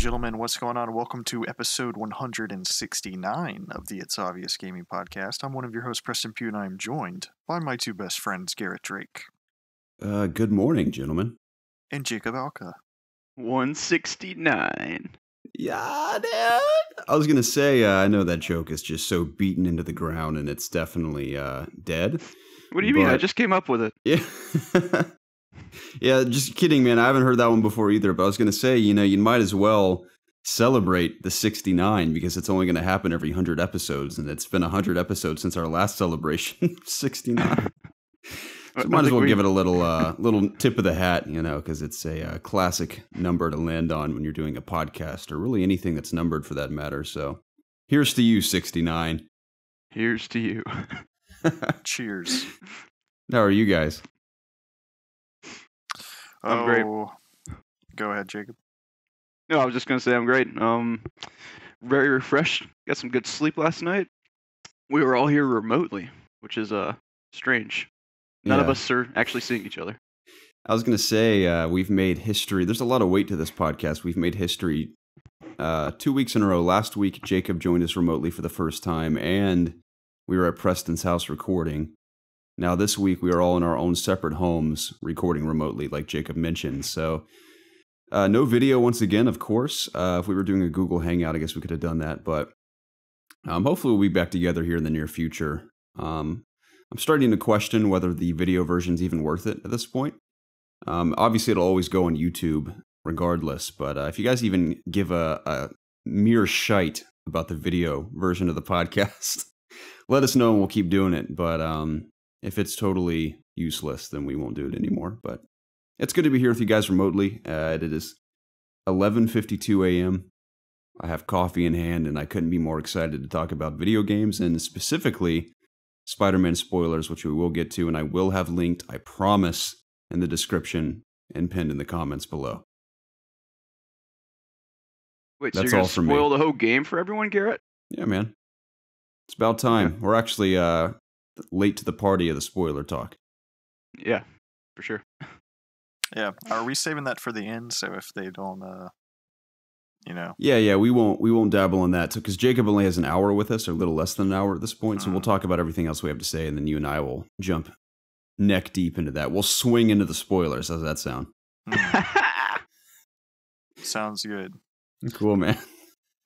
gentlemen, what's going on? Welcome to episode 169 of the ItsObviousGaming podcast. I'm one of your hosts, Preston Pugh, and I'm joined by my two best friends, Garrett Drake. Good morning, gentlemen. And Jacob Alka. 169. Yeah, dude. I was going to say, I know that joke is just so beaten into the ground, and it's definitely dead. What do you mean? I just came up with it. Yeah. Yeah, just kidding, man. I haven't heard that one before either, but I was going to say, you might as well celebrate the 69 because it's only going to happen every 100 episodes, and it's been 100 episodes since our last celebration, 69. So might as well give it a little tip of the hat, because it's a classic number to land on when you're doing a podcast, or really anything that's numbered for that matter. So here's to you, 69. Here's to you. Cheers. How are you guys? I'm great. Go ahead, Jacob. No, I was just going to say I'm great. Very refreshed. Got some good sleep last night. We were all here remotely, which is strange. None of us are actually seeing each other. I was going to say, we've made history. There's a lot of weight to this podcast. We've made history 2 weeks in a row. Last week, Jacob joined us remotely for the first time, and we were at Preston's house recording. Now, this week, we are all in our own separate homes recording remotely, like Jacob mentioned. So, no video once again, of course. If we were doing a Google Hangout, I guess we could have done that. But hopefully, we'll be back together here in the near future. I'm starting to question whether the video version's even worth it at this point. Obviously, it'll always go on YouTube regardless. But if you guys even give a mere shite about the video version of the podcast, let us know and we'll keep doing it. But if it's totally useless, then we won't do it anymore. But it's good to be here with you guys remotely. It is 11:52 a.m. I have coffee in hand, and I couldn't be more excited to talk about video games, and specifically Spider-Man spoilers, which we will get to, and I will have linked, I promise, in the description and pinned in the comments below. Wait, so you're going to spoil the whole game for everyone, Garrett? Yeah, man. It's about time. Okay. We're actually late to the party of the spoiler talk. Yeah, for sure. Yeah. Are we saving that for the end? So if they don't, Yeah, we won't dabble in that. So because Jacob only has an hour with us, or a little less than an hour at this point, so we'll talk about everything else we have to say, and then you and I will jump neck deep into that. We'll swing into the spoilers. How's that sound? Sounds good. Cool, man.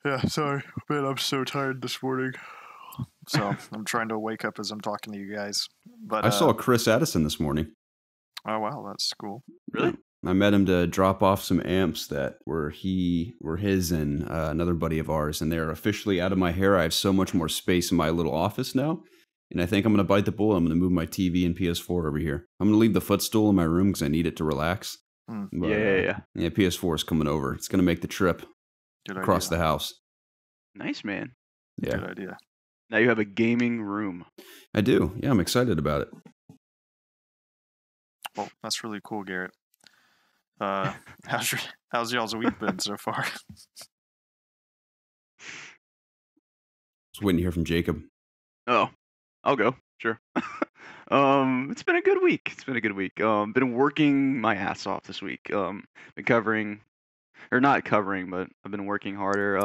Yeah, sorry, man. I'm so tired this morning. So I'm trying to wake up as I'm talking to you guys. But I saw Chris Addison this morning. Oh wow, that's cool. Really? I met him to drop off some amps that were his and another buddy of ours, and they're officially out of my hair. I have so much more space in my little office now, and I think I'm going to bite the bullet. I'm going to move my TV and PS4 over here. I'm going to leave the footstool in my room because I need it to relax. But, yeah. PS4 is coming over. It's going to make the trip across the house. Nice, man. Yeah. Good idea. Now you have a gaming room. I do. Yeah, I'm excited about it. Well, that's really cool, Garrett. How's y'all's week been so far? Just waiting to hear from Jacob. Oh, I'll go. Sure. It's been a good week. Been working my ass off this week. Been covering, or not covering, but I've been working harder.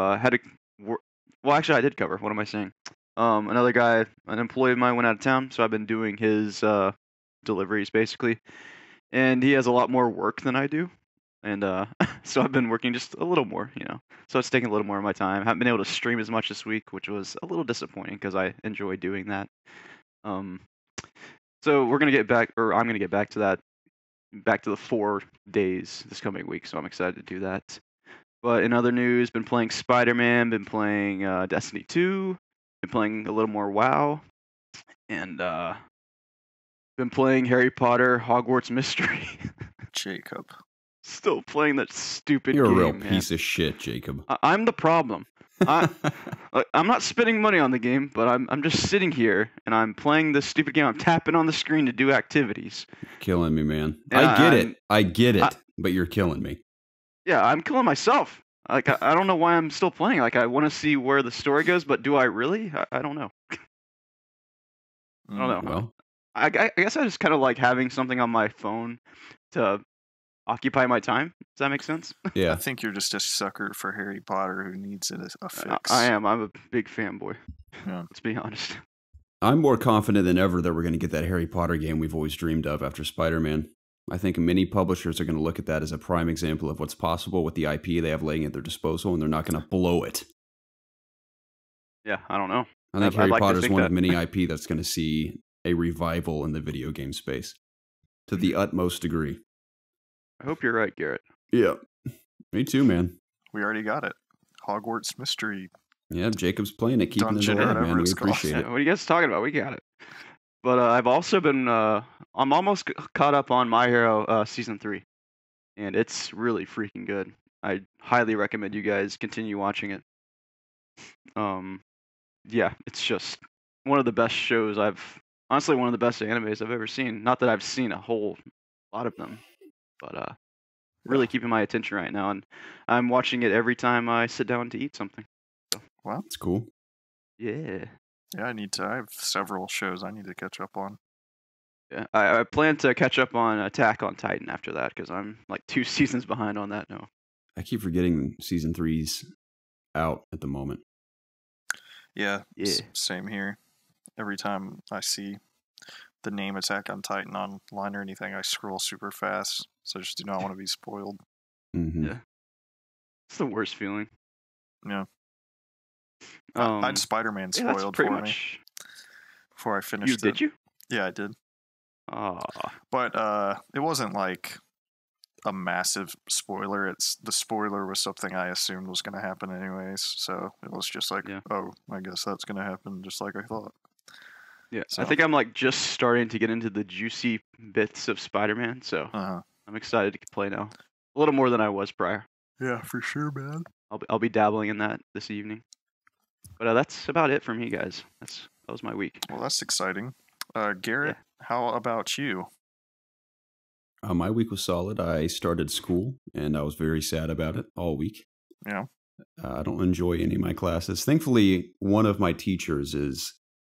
Well, actually, I did cover. What am I saying? Another guy, an employee of mine, went out of town, so I've been doing his deliveries basically, and he has a lot more work than I do, and so I've been working just a little more, so it's taking a little more of my time. Haven't been able to stream as much this week, which was a little disappointing because I enjoy doing that. So I'm gonna get back to that, back to the 4 days this coming week, so I'm excited to do that. But in other news, been playing Spider-Man, been playing Destiny 2, been playing a little more WoW, and been playing Harry Potter Hogwarts Mystery. Jacob. Still playing that stupid game. You're a real piece of shit, Jacob. I'm the problem. I'm not spending money on the game, but I'm just sitting here and I'm playing this stupid game. I'm tapping on the screen to do activities. You're killing me, man. And I get it, but you're killing me. Yeah, I'm killing myself. Like I don't know why I'm still playing. Like I want to see where the story goes, but do I really? I don't know. I don't know. Well, I guess I just kind of like having something on my phone to occupy my time. Does that make sense? I Yeah. think you're just a sucker for Harry Potter who needs a fix. I am. I'm a big fanboy. Yeah. Let's be honest. I'm more confident than ever that we're going to get that Harry Potter game we've always dreamed of after Spider-Man. I think many publishers are going to look at that as a prime example of what's possible with the IP they have laying at their disposal, and they're not going to blow it. Yeah, I don't know. I think I'd Harry like to Potter is think one that. of many IP that's going to see a revival in the video game space to the utmost degree. I hope you're right, Garrett. Yeah. Me too, man. We already got it. Hogwarts Mystery. Yeah, Jacob's playing it, keeping it Dungeon, alive, whatever man. We it's called. appreciate it. What are you guys talking about? We got it. But I've also been, I'm almost caught up on My Hero Season 3. And it's really freaking good. I highly recommend you guys continue watching it. Yeah, it's just one of the best shows honestly, one of the best animes I've ever seen. Not that I've seen a whole lot of them, but really keeping my attention right now. And I'm watching it every time I sit down to eat something. Well, It's cool. Yeah. yeah, I have several shows I need to catch up on. Yeah, I plan to catch up on Attack on Titan after that because I'm like 2 seasons behind on that now. I keep forgetting season 3's out at the moment. Yeah, Yeah. same here. Every time I see the name Attack on Titan online or anything, I scroll super fast. So I just do not want to be spoiled. Mm-hmm. Yeah. It's the worst feeling. Yeah. I had Spider-Man yeah, that's spoiled pretty for me much. before I finished it. Did you? Yeah, I did. Ah, But it wasn't like a massive spoiler. The spoiler was something I assumed was going to happen anyways. So it was just like, Yeah. oh, I guess that's going to happen just like I thought. yeah. So- I think I'm like just starting to get into the juicy bits of Spider-Man, so Uh-huh. I'm excited to play now. A little more than I was prior. Yeah, for sure, man. I'll be dabbling in that this evening. But that's about it for me, guys. That was my week. Well, that's exciting. Garrett, how about you? My week was solid. I started school, and I was very sad about it all week. Yeah. I don't enjoy any of my classes. Thankfully, one of my teachers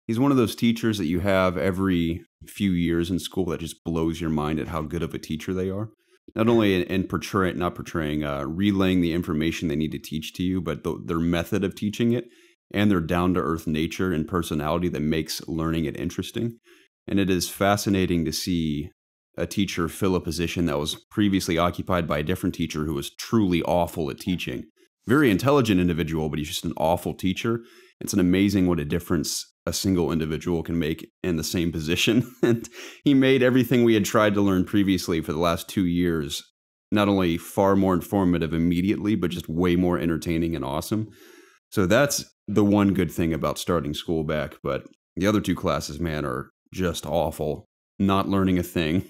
he's one of those teachers that you have every few years in school that just blows your mind at how good of a teacher they are. Not only in relaying the information they need to teach to you, but their method of teaching it and their down-to-earth nature and personality that makes learning it interesting. And it is fascinating to see a teacher fill a position that was previously occupied by a different teacher who was truly awful at teaching. Very intelligent individual, but he's just an awful teacher. It's an amazing what a difference a single individual can make in the same position. And he made everything we had tried to learn previously for the last 2 years not only far more informative immediately, but just way more entertaining and awesome. So that's the one good thing about starting school back. But the other 2 classes, man, are just awful. Not learning a thing.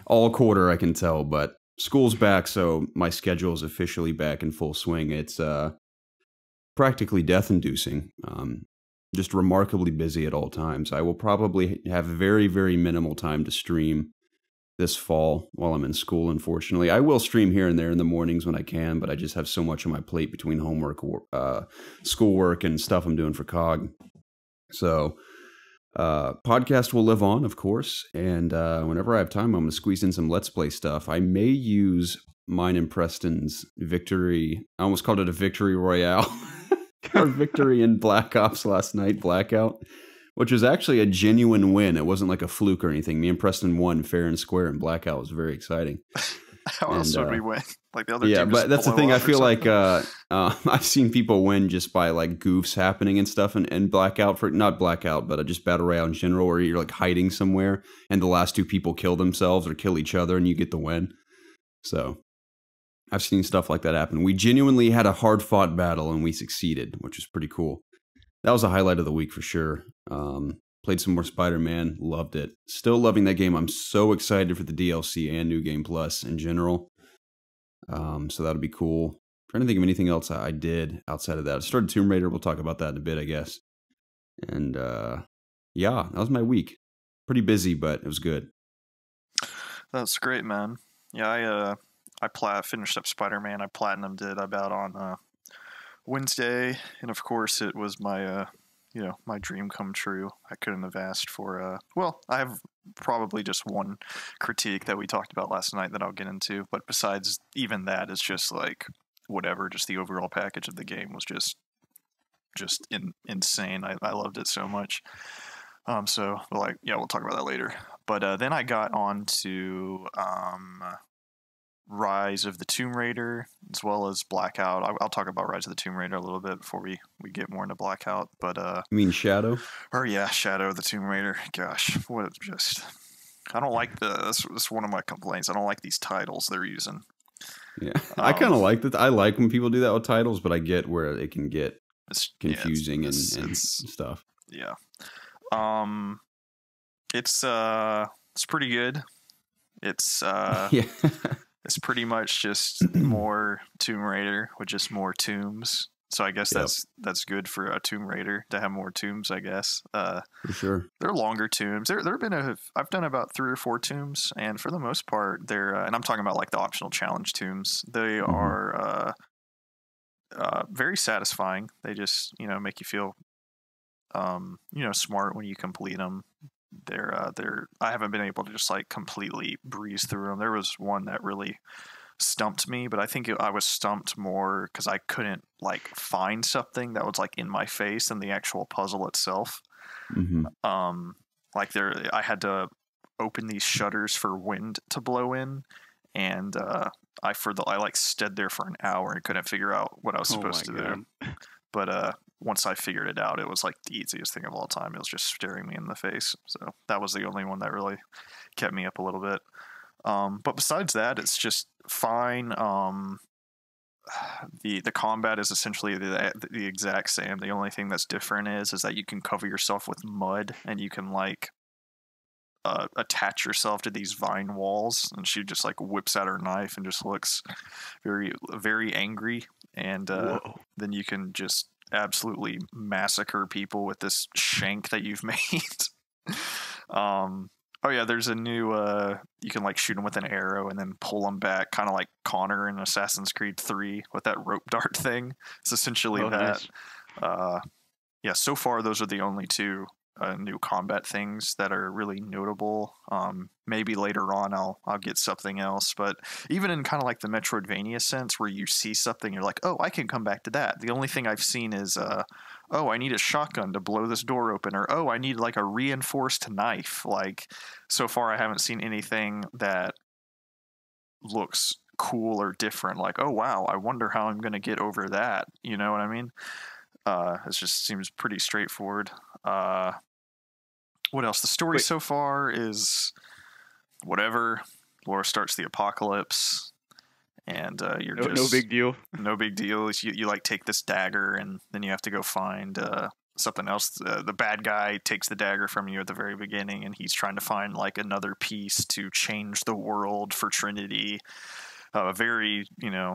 All quarter, I can tell, but school's back, so my schedule is officially back in full swing. It's practically death-inducing. Just remarkably busy at all times. I will probably have very, very minimal time to stream this fall while I'm in school, unfortunately. I will stream here and there in the mornings when I can, but I just have so much on my plate between homework, schoolwork, and stuff I'm doing for COG. So podcast will live on, of course, and whenever I have time, I'm going to squeeze in some Let's Play stuff. I may use mine and Preston's victory. I almost called it a victory royale. Our victory in Black Ops last night, Blackout, which was actually a genuine win. It wasn't like a fluke or anything. Me and Preston won fair and square, and Blackout was very exciting. How else would we win? Like the other yeah, team but just that's the blow thing. I up or feel like something? I've seen people win just by like goofs happening and stuff, and Blackout for not Blackout, but just Battle Royale in general, where you're like hiding somewhere and the last 2 people kill themselves or kill each other, and you get the win. So I've seen stuff like that happen. We genuinely had a hard fought battle and we succeeded, which was pretty cool. That was a highlight of the week for sure. Played some more Spider-Man, loved it. Still loving that game. I'm so excited for the DLC and New Game Plus in general. So that'll be cool. Trying to think of anything else I did outside of that. I started Tomb Raider. We'll talk about that in a bit, I guess. And yeah, that was my week. Pretty busy, but it was good. That's great, man. Yeah, I finished up Spider-Man. I platinumed it about on Wednesday, and of course it was my my dream come true. I couldn't have asked for well, I have probably just one critique that we talked about last night that I'll get into, but besides even that, it's just like whatever, just the overall package of the game was just insane. I loved it so much. So like, yeah, we'll talk about that later. But then I got on to Rise of the Tomb Raider, as well as Blackout. I'll talk about Rise of the Tomb Raider a little bit before we get more into Blackout. But You mean Shadow? or yeah, Shadow of the Tomb Raider. Gosh, what just I don't like that's one of my complaints. I don't like these titles they're using. Yeah, I kind of like that. I like when people do that with titles, but I get where it can get It's confusing and stuff. Yeah. It's pretty good. It's Yeah. it's pretty much just more Tomb Raider with just more tombs. So I guess that's good for a Tomb Raider to have more tombs, I guess. For sure. They're longer tombs. There've been I've done about 3 or 4 tombs, and for the most part, they're and I'm talking about like the optional challenge tombs. They are very satisfying. They just make you feel smart when you complete them. I haven't been able to just like completely breeze through them. There was one that really stumped me, but I think I was stumped more because I couldn't like find something that was like in my face than the actual puzzle itself. Like I had to open these shutters for wind to blow in, and I like stood there for an hour and couldn't figure out what I was supposed to do. But once I figured it out, it was like the easiest thing of all time. It was just staring me in the face. So that was the only one that really kept me up a little bit. But besides that, it's just fine. The combat is essentially the exact same. The only thing that's different is that you can cover yourself with mud, and you can like attach yourself to these vine walls, and she just like whips out her knife and just looks very, very angry. And then you can just absolutely massacre people with this shank that you've made. Oh yeah, there's a new you can like shoot them with an arrow and then pull them back, kind of like Connor in Assassin's Creed 3 with that rope dart thing. It's essentially that. Nice. Yeah, so far those are the only 2 new combat things that are really notable. Maybe later on I'll get something else, but even in kind of like the Metroidvania sense where you see something, you're like, oh, I can come back to that. The only thing I've seen is oh, I need a shotgun to blow this door open, or oh, I need like a reinforced knife. Like so far I haven't seen anything that looks cool or different. Like, oh wow, I wonder how I'm gonna get over that. You know what I mean? It just seems pretty straightforward. What else? The story so far is whatever. Laura starts the apocalypse, and you're no big deal. No big deal. You like take this dagger, and then you have to go find something else. The bad guy takes the dagger from you at the very beginning, and he's trying to find like another piece to change the world for Trinity. Very,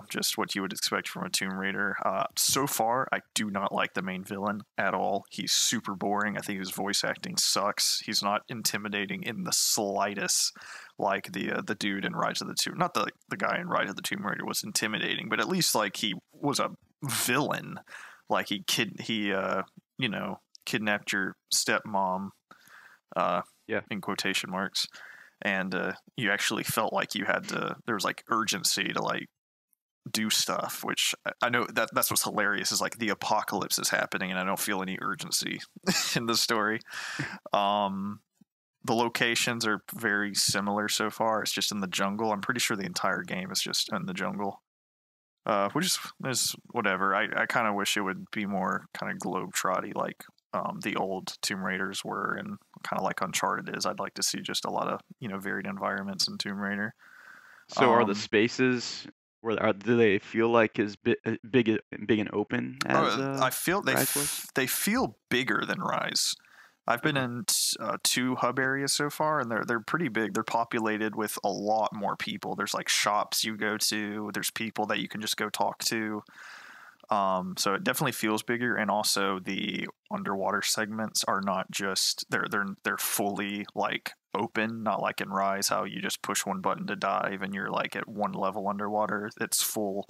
just what you would expect from a Tomb Raider. So far, I do not like the main villain at all. He's super boring. I think his voice acting sucks. He's not intimidating in the slightest, like the dude in Rise of the Tomb. Not the guy in Rise of the Tomb Raider was intimidating, but at least like he was a villain. Like he kidnapped your stepmom. In quotation marks. And you actually felt like you had to, there was like urgency to like do stuff, which I know that's what's hilarious is like the apocalypse is happening and I don't feel any urgency in the story. The locations are very similar so far. It's just in the jungle. I'm pretty sure the entire game is just in the jungle, which is whatever. I kind of wish it would be more kind of globe-trotty like the old Tomb Raiders were, and kind of like Uncharted is. I'd like to see just a lot of varied environments in Tomb Raider. So are the spaces do they feel like as big and open as I feel they feel bigger than Rise. I've been in 2 hub areas so far, and they're pretty big. They're populated with a lot more people. There's like shops you go to. There's people that you can just go talk to. So it definitely feels bigger, and also the underwater segments are not just they're fully like open, not like in Rise how you just push one button to dive and you're like at one level underwater. It's full.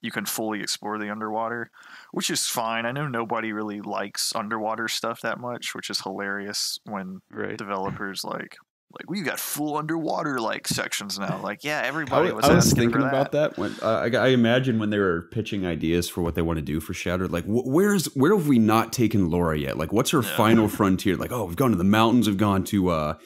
you can fully explore the underwater, which is fine. I know nobody really likes underwater stuff that much, which is hilarious when developers like we got full underwater like sections now. Like, yeah, everybody was. I was asking thinking for about that when I imagine when they were pitching ideas for what they want to do for Shattered, like where have we not taken Laura yet? Like, what's her final frontier? Like, oh, we've gone to the mountains, we've gone to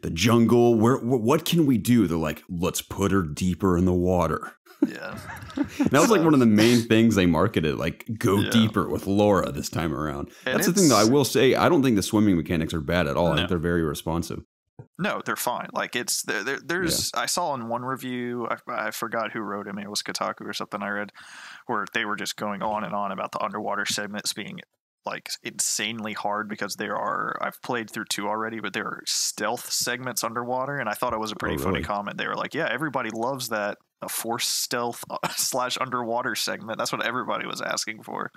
the jungle. What can we do? They're like, let's put her deeper in the water. Yeah, that was like one of the main things they marketed. Like, go deeper with Laura this time around. And that's the thing, though. I will say, I don't think the swimming mechanics are bad at all. I think they're very responsive. No, they're fine. Like there's I saw in one review, I forgot who wrote it. Maybe it was Kotaku or something I read, where they were just going on and on about the underwater segments being like insanely hard because I've played through 2 already, but there are stealth segments underwater, and I thought it was a pretty funny comment. They were like, yeah, everybody loves that, a force stealth / underwater segment. That's what everybody was asking for.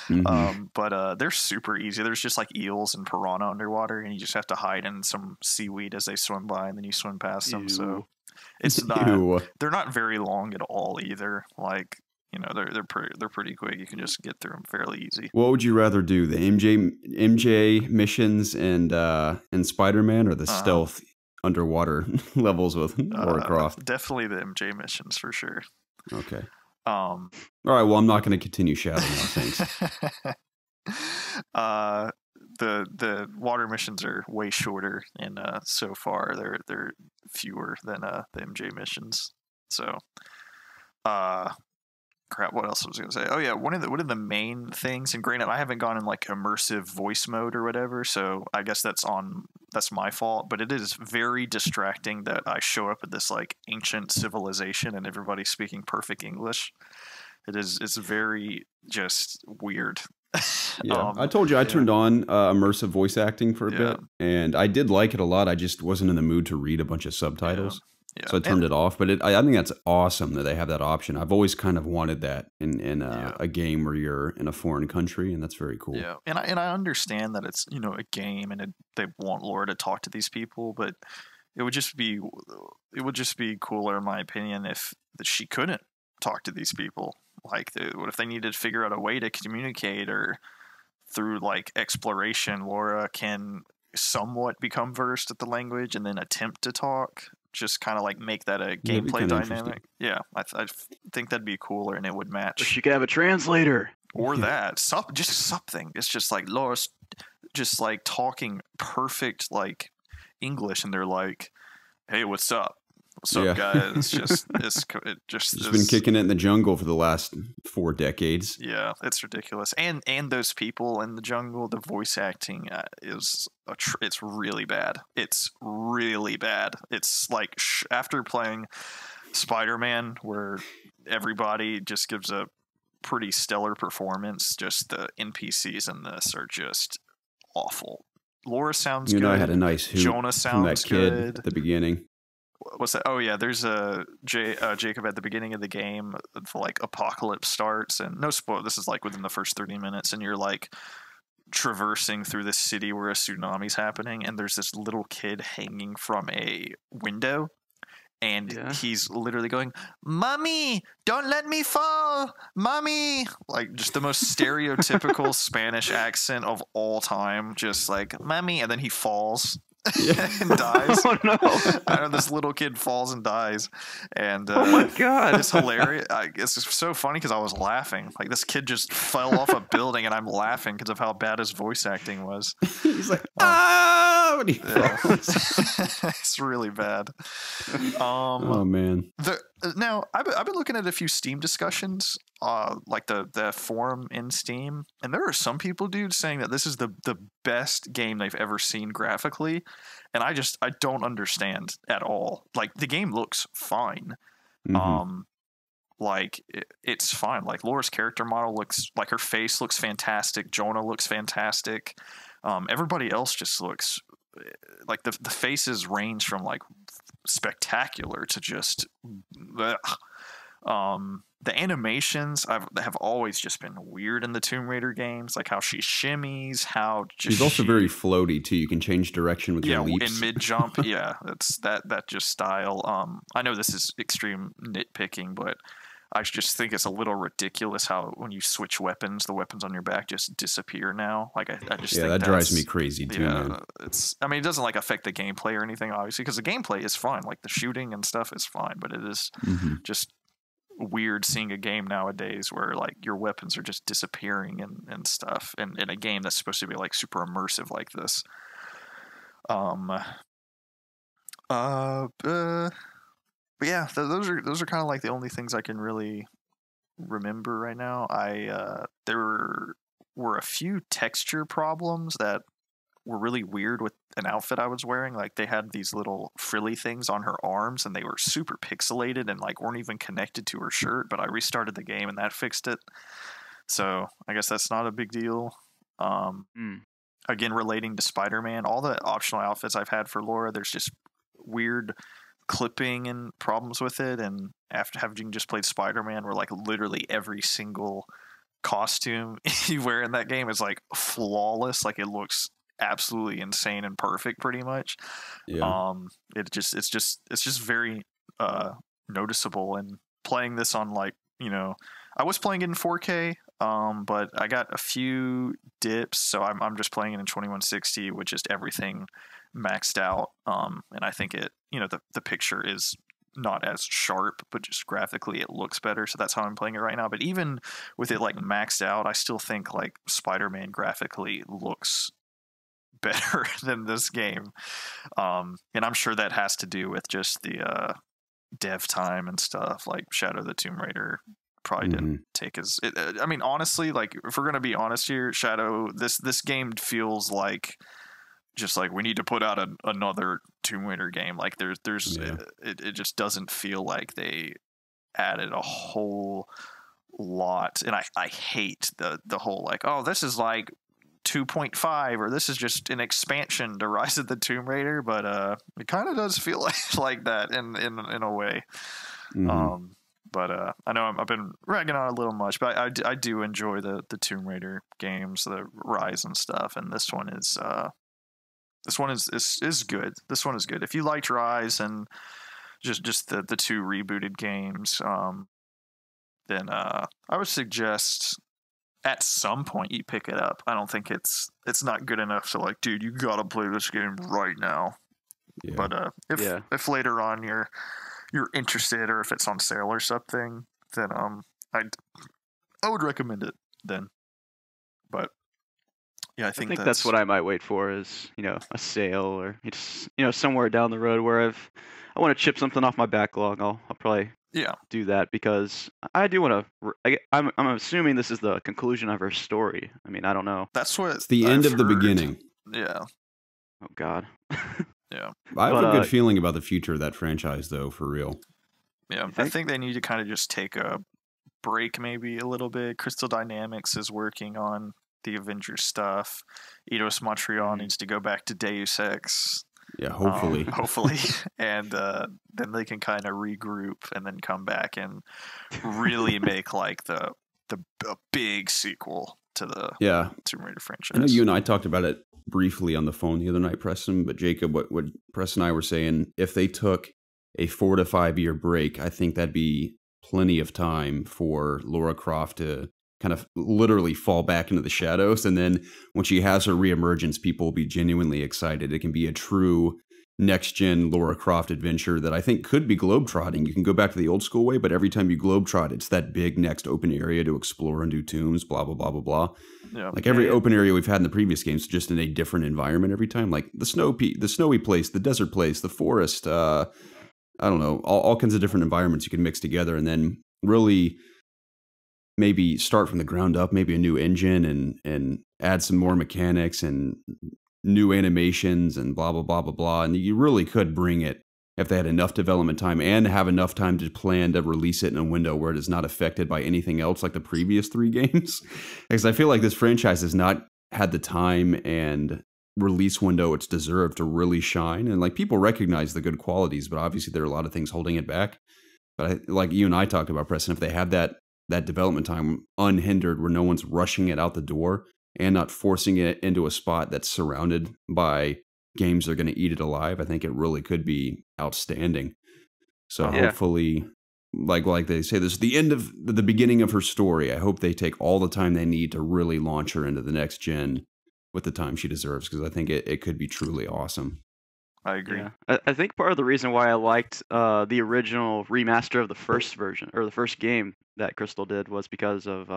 But they're super easy. There's just like eels and piranha underwater, and you just have to hide in some seaweed as they swim by, and then you swim past them. So it's not they're not very long at all either. Like, you know, they're pretty quick. You can just get through them fairly easy. What would you rather do, the MJ missions and Spider-Man, or the stealth underwater levels with Lara Croft? Definitely the MJ missions for sure. Okay. All right. Well, I'm not going to continue shouting now. Thanks. The water missions are way shorter, and so far they're fewer than the MJ missions. So, crap, what else was I going to say? Oh yeah, one of the main things, and granted I haven't gone in like immersive voice mode or whatever, so I guess that's my fault, but it is very distracting that I show up at this like ancient civilization and everybody's speaking perfect English. It's very just weird. Yeah, I told you I turned on immersive voice acting for a bit, and I did like it a lot. I just wasn't in the mood to read a bunch of subtitles. Yeah. So I turned it off, but I think that's awesome that they have that option. I've always kind of wanted that in a game where you're in a foreign country, and that's very cool. Yeah, and I understand that it's, you know, a game and they want Laura to talk to these people, but it would just be cooler, in my opinion, if she couldn't talk to these people. Like, what if they needed to figure out a way to communicate, or through like exploration, Laura can somewhat become versed at the language and then attempt to talk. Just kind of like make that a gameplay dynamic. Yeah, I think that'd be cooler, and it would match. Or she could have a translator. Or that. Just something. It's just like Laura's just like talking perfect like English, and they're like, hey, what's up? What's up, guys? It's just been kicking it in the jungle for the last 4 decades. Yeah, it's ridiculous. And those people in the jungle, the voice acting is it's really bad. It's really bad. It's like after playing Spider-Man, where everybody just gives a pretty stellar performance, just the NPCs in this are just awful. Laura sounds good. I had a nice hoot Jonah sounds from that kid good at the beginning. What's that? Oh yeah, there's a Jacob at the beginning of the game. Like apocalypse starts, and no spoil. This is like within the first 30 minutes, and you're like traversing through this city where a tsunami's happening, and there's this little kid hanging from a window, and he's literally going, "Mommy, don't let me fall, Mommy!" Like just the most stereotypical Spanish accent of all time, just like "Mommy," and then he falls. And dies. Oh no! I know, this little kid falls and dies, and oh my god, it's hilarious. It's so funny because I was laughing. Like this kid just fell off a building, and I'm laughing because of how bad his voice acting was. He's like, ah! When he falls. It's really bad. Oh man. Now I've been looking at a few Steam discussions, like the forum in Steam, and there are some people, dude, saying that this is the best game they've ever seen graphically, and I don't understand at all. Like the game looks fine. Like it's fine. Like Laura's character model looks like, her face looks fantastic. Jonah looks fantastic. Everybody else just looks like the faces range from like spectacular to just the animations have always just been weird in the Tomb Raider games, like how she shimmies, how just she's also very floaty too. You can change direction with your leaps in mid jump. Yeah, that's that just style. I know this is extreme nitpicking, but I just think it's a little ridiculous how when you switch weapons, the weapons on your back just disappear now. Like I just think that drives me crazy too, man. I mean, it doesn't like affect the gameplay or anything, obviously, because the gameplay is fine. Like the shooting and stuff is fine, but it is just weird seeing a game nowadays where like your weapons are just disappearing and stuff, and in a game that's supposed to be like super immersive like this. But yeah, those are kind of like the only things I can really remember right now. There were a few texture problems that were really weird with an outfit I was wearing. Like they had these little frilly things on her arms, and they were super pixelated and like weren't even connected to her shirt. But I restarted the game and that fixed it. So I guess that's not a big deal. Again, relating to Spider-Man, all the optional outfits I've had for Laura, there's just weird clipping and problems with it. And after having just played Spider-Man, where like literally every single costume you wear in that game is like flawless, like it looks absolutely insane and perfect pretty much. It's just very noticeable. And playing this on like, I was playing it in 4K, but I got a few dips, so I'm just playing it in 2160 with just everything maxed out. And I think it, the picture is not as sharp, but just graphically it looks better. So that's how I'm playing it right now. But even with it like maxed out, I still think like Spider-Man graphically looks better than this game. And I'm sure that has to do with just the dev time and stuff. Like Shadow of the Tomb Raider probably didn't take I mean, honestly, like if we're gonna be honest here, Shadow, this game feels like just like we need to put out another Tomb Raider game. Like it just doesn't feel like they added a whole lot. And I hate the whole like, oh, this is like 2.5 or this is just an expansion to Rise of the Tomb Raider, but it kind of does feel like that in a way. But I know I've been ragging on a little much, but I do enjoy the Tomb Raider games, the Rise and stuff, and this one is good. This one is good. If you liked Rise and just the two rebooted games, then I would suggest at some point you pick it up. I don't think it's not good enough to like, dude, you gotta play this game right now. Yeah. But if later on you're interested, or if it's on sale or something, then I would recommend it then. But yeah, I think that's what I might wait for is, a sale, or just, somewhere down the road where I want to chip something off my backlog. I'll probably do that, because I do want to. I'm assuming this is the conclusion of her story. I mean, I don't know. That's what it's the end of the beginning. Yeah. Oh God. Yeah. I have a good feeling about the future of that franchise, though, for real. Yeah, I think they need to kind of just take a break, maybe a little bit. Crystal Dynamics is working on the Avengers stuff. Eidos Montreal needs to go back to Deus Ex. Yeah, hopefully. Hopefully. And then they can kind of regroup and then come back and really make like the big sequel to the Tomb Raider franchise. I know you and I talked about it briefly on the phone the other night, Preston, but Jacob, what Preston and I were saying, if they took a 4 to 5 year break, I think that'd be plenty of time for Lara Croft to kind of literally fall back into the shadows. And then when she has her reemergence, people will be genuinely excited. It can be a true next-gen Lara Croft adventure that I think could be globetrotting. You can go back to the old school way, but every time you globetrot, it's that big next open area to explore and do tombs, blah, blah, blah, blah, blah. Yeah. Like every open area we've had in the previous games, just in a different environment every time. Like the snowy place, the desert place, the forest, I don't know, all kinds of different environments you can mix together, and then really maybe start from the ground up, maybe a new engine and add some more mechanics and new animations and blah, blah, blah, blah, blah. And you really could bring it if they had enough development time and have enough time to plan to release it in a window where it is not affected by anything else like the previous 3 games. Because I feel like this franchise has not had the time and release window it's deserved to really shine. And like people recognize the good qualities, but obviously there are a lot of things holding it back. But like you and I talked about, Preston, if they had that development time unhindered where no one's rushing it out the door and not forcing it into a spot that's surrounded by games that are going to eat it alive, I think it really could be outstanding. So hopefully like they say, this is the end of the beginning of her story. I hope they take all the time they need to really launch her into the next gen with the time she deserves, because I think it could be truly awesome. I agree. Yeah. I think part of the reason why I liked the original remaster of the first version, or the first game that Crystal did, was because of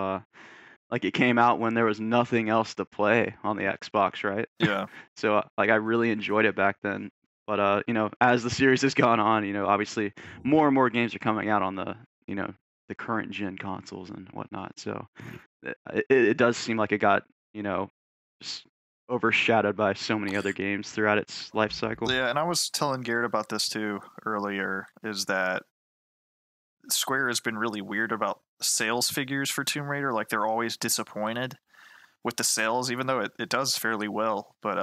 like, it came out when there was nothing else to play on the Xbox, right? Yeah. So like, I really enjoyed it back then. But you know, as the series has gone on, you know, obviously more and more games are coming out on the, you know, the current gen consoles and whatnot. So it does seem like it got, you know, just overshadowed by so many other games throughout its life cycle. Yeah, and I was telling Garrett about this too earlier, is that Square has been really weird about sales figures for Tomb Raider. Like, they're always disappointed with the sales, even though it does fairly well. But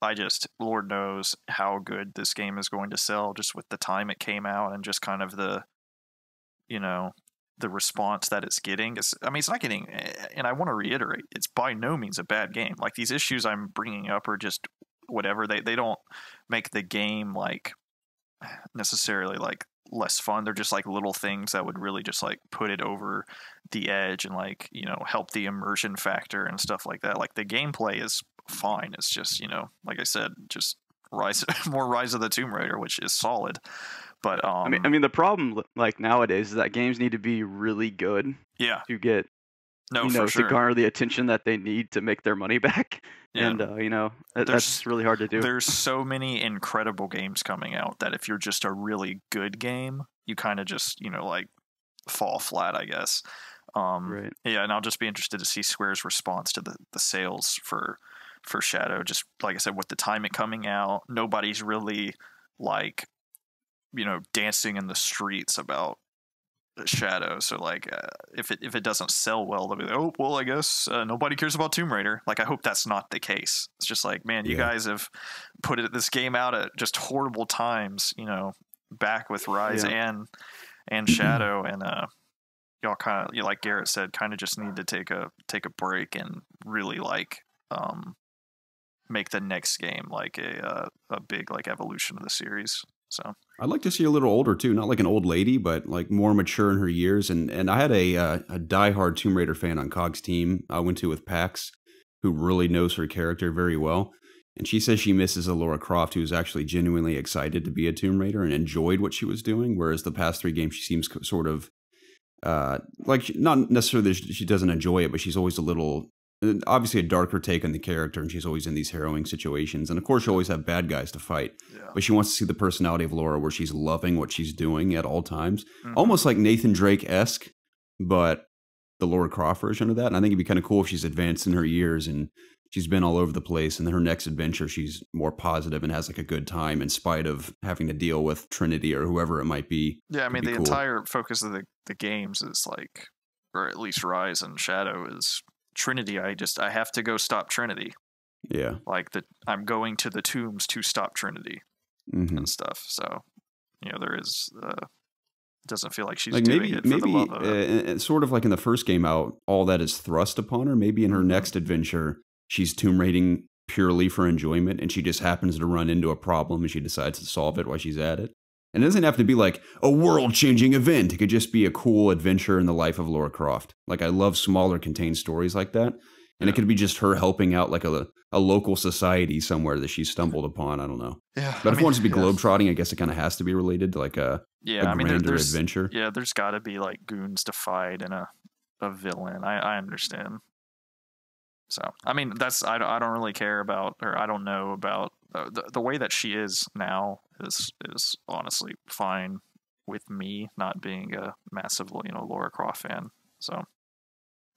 I just, Lord knows how good this game is going to sell, just with the time it came out and just kind of the, you know, the response that it's getting. I mean, it's not getting, and I want to reiterate, it's by no means a bad game. Like, these issues I'm bringing up are just whatever. They don't make the game, like, necessarily, like, less fun. They're just, like, little things that would really just, like, put it over the edge and, like, you know, help the immersion factor and stuff like that. Like, the gameplay is fine. It's just, you know, like I said, just Rise of the Tomb Raider, which is solid. But I mean, the problem, like, nowadays, is that games need to be really good yeah, to get, no, you for know, sure. to garner the attention that they need to make their money back. Yeah. And you know, that's really hard to do. There's so many incredible games coming out that if you're just a really good game, you kind of just, you know, like, fall flat, I guess. Right. Yeah, and I'll just be interested to see Square's response to the sales for Shadow. Just like I said, with the time it coming out, nobody's really, like, you know, dancing in the streets about Shadow. So, like, if it doesn't sell well, they'll be like, oh, well, I guess nobody cares about Tomb Raider. Like, I hope that's not the case. It's just like, man, you guys have put this game out at just horrible times, you know, back with Rise and Shadow, and y'all kind of, you know, like Garrett said, kind of just need to take a break and really, like, make the next game like a big, like, evolution of the series. So I'd like to see a little older too, not like an old lady, but like more mature in her years. And I had a diehard Tomb Raider fan on COG's team I went to with Pax, who really knows her character very well. And she says she misses a Lara Croft who was actually genuinely excited to be a Tomb Raider and enjoyed what she was doing, whereas the past 3 games she seems sort of like, not necessarily that she doesn't enjoy it, but she's always a little, obviously a darker take on the character, and she's always in these harrowing situations. And of course, you always have bad guys to fight, but she wants to see the personality of Lara where she's loving what she's doing at all times, almost like Nathan Drake-esque, but the Lara Croft version of that. And I think it'd be kind of cool if she's advanced in her years and she's been all over the place, and then her next adventure she's more positive and has like a good time in spite of having to deal with Trinity or whoever it might be. Yeah, I mean, the entire focus of the games is, like, or at least Rise and Shadow, is Trinity. I have to go stop Trinity. Yeah. Like, I'm going to the tombs to stop Trinity and stuff. So, you know, there is, doesn't feel like she's like doing it for the love of it. Sort of like in the first game out, all that is thrust upon her. Maybe in her next adventure, she's tomb raiding purely for enjoyment, and she just happens to run into a problem and she decides to solve it while she's at it. And it doesn't have to be like a world-changing event. It could just be a cool adventure in the life of Lara Croft. Like, I love smaller contained stories like that. And it could be just her helping out like a local society somewhere that she stumbled upon. I don't know. Yeah. But if it wants to be globetrotting, I guess it kind of has to be related to like a grander adventure. Yeah, there's got to be like goons to fight and a villain. I understand. So, I mean, I don't really care about, or I don't know about the way that she is now is honestly fine with me, not being a massive, you know, Lara Croft fan. So,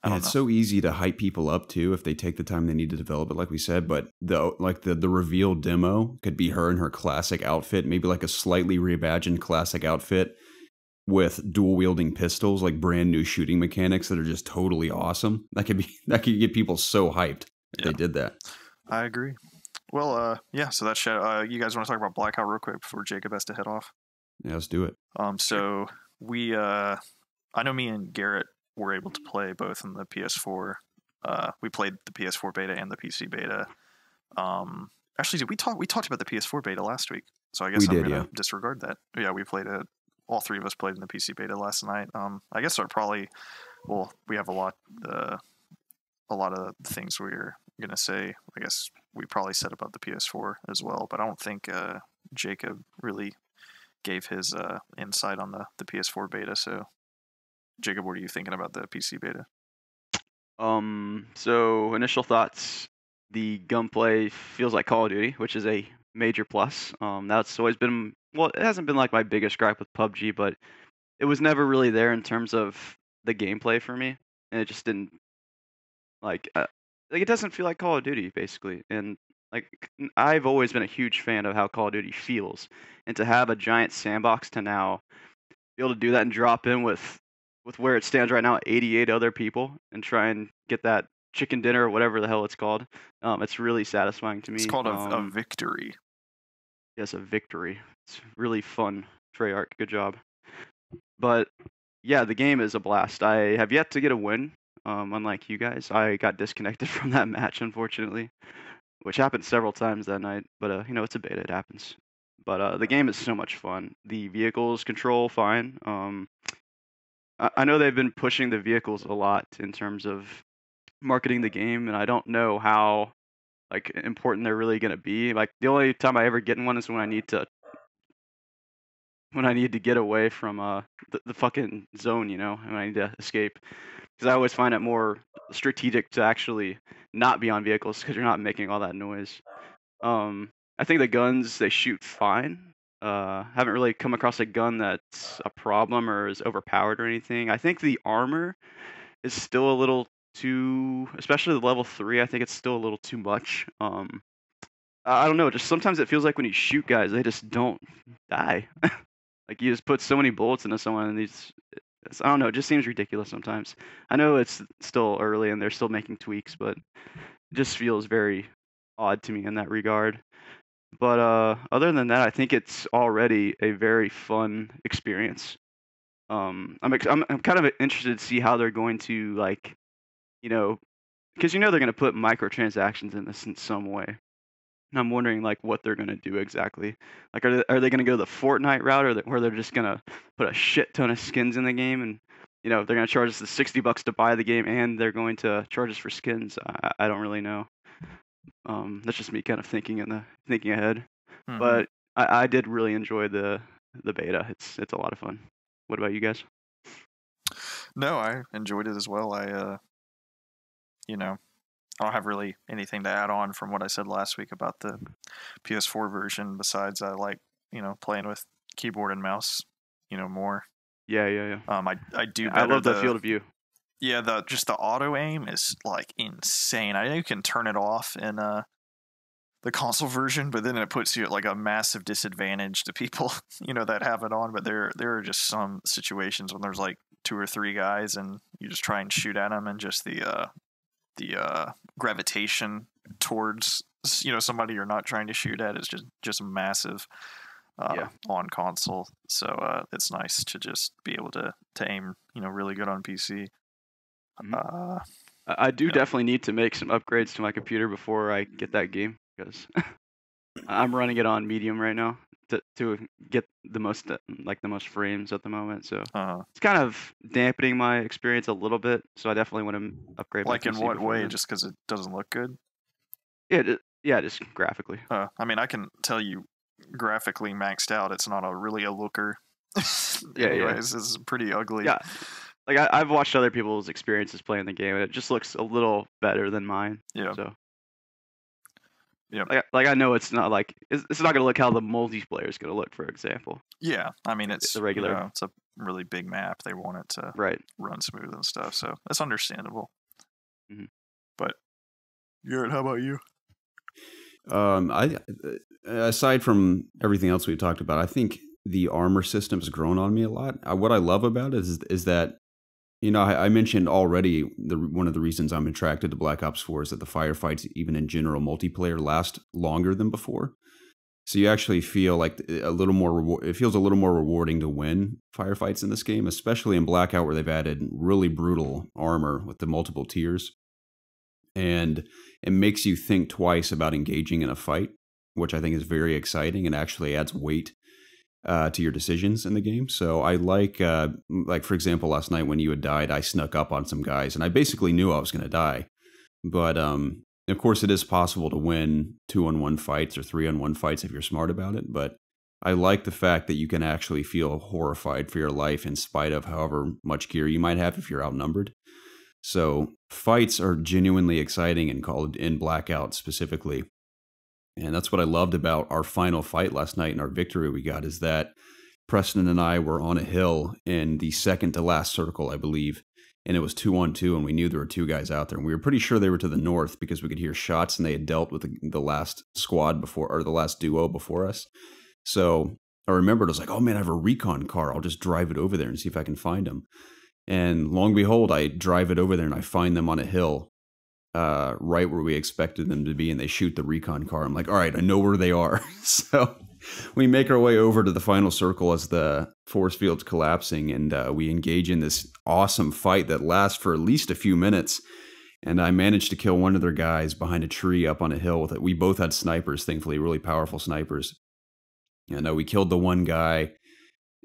and it's so easy to hype people up too if they take the time they need to develop it, like we said. But the reveal demo could be her in her classic outfit, maybe like a slightly reimagined classic outfit with dual wielding pistols, like brand new shooting mechanics that are just totally awesome. That could get people so hyped if they did that. I agree. Well, yeah. So that's Shadow. You guys want to talk about Blackout real quick before Jacob has to head off? Yeah, let's do it. So we, I know me and Garrett were able to play both in the PS4. We played the PS4 beta and the PC beta. Actually, we talked about the PS4 beta last week, so I guess I'm going to disregard that. Yeah, we played it all three of us played in the PC beta last night. I guess we have a lot of things we're gonna say. I guess we probably said about the PS4 as well, but I don't think Jacob really gave his insight on the PS4 beta. So, Jacob, what are you thinking about the PC beta? So initial thoughts: the gunplay feels like Call of Duty, which is a major plus. That's always been, well, it hasn't been like my biggest gripe with PUBG, but it was never really there in terms of the gameplay for me, and it just didn't like it doesn't feel like Call of Duty basically. And like I've always been a huge fan of how Call of Duty feels, and to have a giant sandbox to now be able to do that and drop in with where it stands right now at 88 other people and try and get that chicken dinner or whatever the hell it's called. It's really satisfying to me. It's called a victory. Yes, a victory. It's really fun. Treyarch, good job. But yeah, the game is a blast. I have yet to get a win. Unlike you guys, I got disconnected from that match, unfortunately, which happened several times that night. But it's a beta; it happens. But the game is so much fun. The vehicles control fine. I know they've been pushing the vehicles a lot in terms of marketing the game, and I don't know how like important they're really going to be. Like the only time I ever get in one is when I need to get away from the fucking zone, and I need to escape. Because I always find it more strategic to actually not be on vehicles because you're not making all that noise. I think the guns, they shoot fine. Haven't really come across a gun that's a problem or is overpowered or anything. I think the armor is still a little too, especially the level 3, I think it's still a little too much. I don't know, just sometimes it feels like when you shoot guys, they just don't die. Like you just put so many bullets into someone and I don't know, it just seems ridiculous sometimes. I know it's still early and they're still making tweaks, but it just feels very odd to me in that regard. But other than that, I think it's already a very fun experience. I'm kind of interested to see how they're going to like, because they're going to put microtransactions in this in some way. And I'm wondering like what they're going to do exactly. Like, are they going to go the Fortnite route, or where they're just going to put a shit ton of skins in the game, and they're going to charge us the $60 to buy the game, and they're going to charge us for skins? I don't really know. That's just me kind of thinking ahead. Mm-hmm. But I did really enjoy the beta. It's a lot of fun. What about you guys? No, I enjoyed it as well. I don't have really anything to add on from what I said last week about the PS4 version. Besides, I like playing with keyboard and mouse, more. Yeah. I do better. I love the field of view. Yeah, the auto aim is like insane. I know you can turn it off in the console version, but then it puts you at like a massive disadvantage to people that have it on. But there are just some situations when there's like 2 or 3 guys and you just try and shoot at them, and just the gravitation towards somebody you're not trying to shoot at is just massive on console. So it's nice to just be able to aim really good on PC. I do definitely need to make some upgrades to my computer before I get that game, because I'm running it on medium right now to get the most frames at the moment. So it's kind of dampening my experience a little bit. So I definitely want to upgrade. Like my in PC what way? then. Just because it doesn't look good? Yeah, just graphically. I mean, I can tell you, graphically maxed out, it's not really a looker. Anyways, it's pretty ugly. Yeah. Like I've watched other people's experiences playing the game, and it just looks a little better than mine. Yeah. So. Yeah. Like I know it's not like it's not gonna look how the multiplayer is gonna look, for example. Yeah, I mean it's the regular. It's a really big map. They want it to run smooth and stuff, so that's understandable. Mm-hmm. But Garrett, how about you? I aside from everything else we've talked about, I think the armor system has grown on me a lot. What I love about it is that, I mentioned already one of the reasons I'm attracted to Black Ops 4 is that the firefights, even in general multiplayer, last longer than before. So you actually feel like a little more. It feels a little more rewarding to win firefights in this game, especially in Blackout, where they've added really brutal armor with the multiple tiers, and it makes you think twice about engaging in a fight, which I think is very exciting and actually adds weight to your decisions in the game. So I like for example, last night when you had died, I snuck up on some guys, and I basically knew I was going to die. But of course, it is possible to win 2-on-1 fights or 3-on-1 fights if you're smart about it. But I like the fact that you can actually feel horrified for your life in spite of however much gear you might have if you're outnumbered. So fights are genuinely exciting in Blackout specifically. And that's what I loved about our final fight last night and our victory we got, is that Preston and I were on a hill in the second to last circle, I believe. And it was 2-on-2, and we knew there were two guys out there. And we were pretty sure they were to the north because we could hear shots, and they had dealt with the last squad before, or the last duo before us. So I remembered, I was like, oh man, I have a recon car. I'll just drive it over there and see if I can find them. And lo and behold, I drive it over there and I find them on a hill right where we expected them to be, and they shoot the recon car. I'm like, all right, I know where they are. So we make our way over to the final circle as the force field's collapsing, and we engage in this awesome fight that lasts for at least a few minutes. And I managed to kill one of their guys behind a tree up on a hill. We both had snipers, thankfully, really powerful snipers. And we killed the one guy,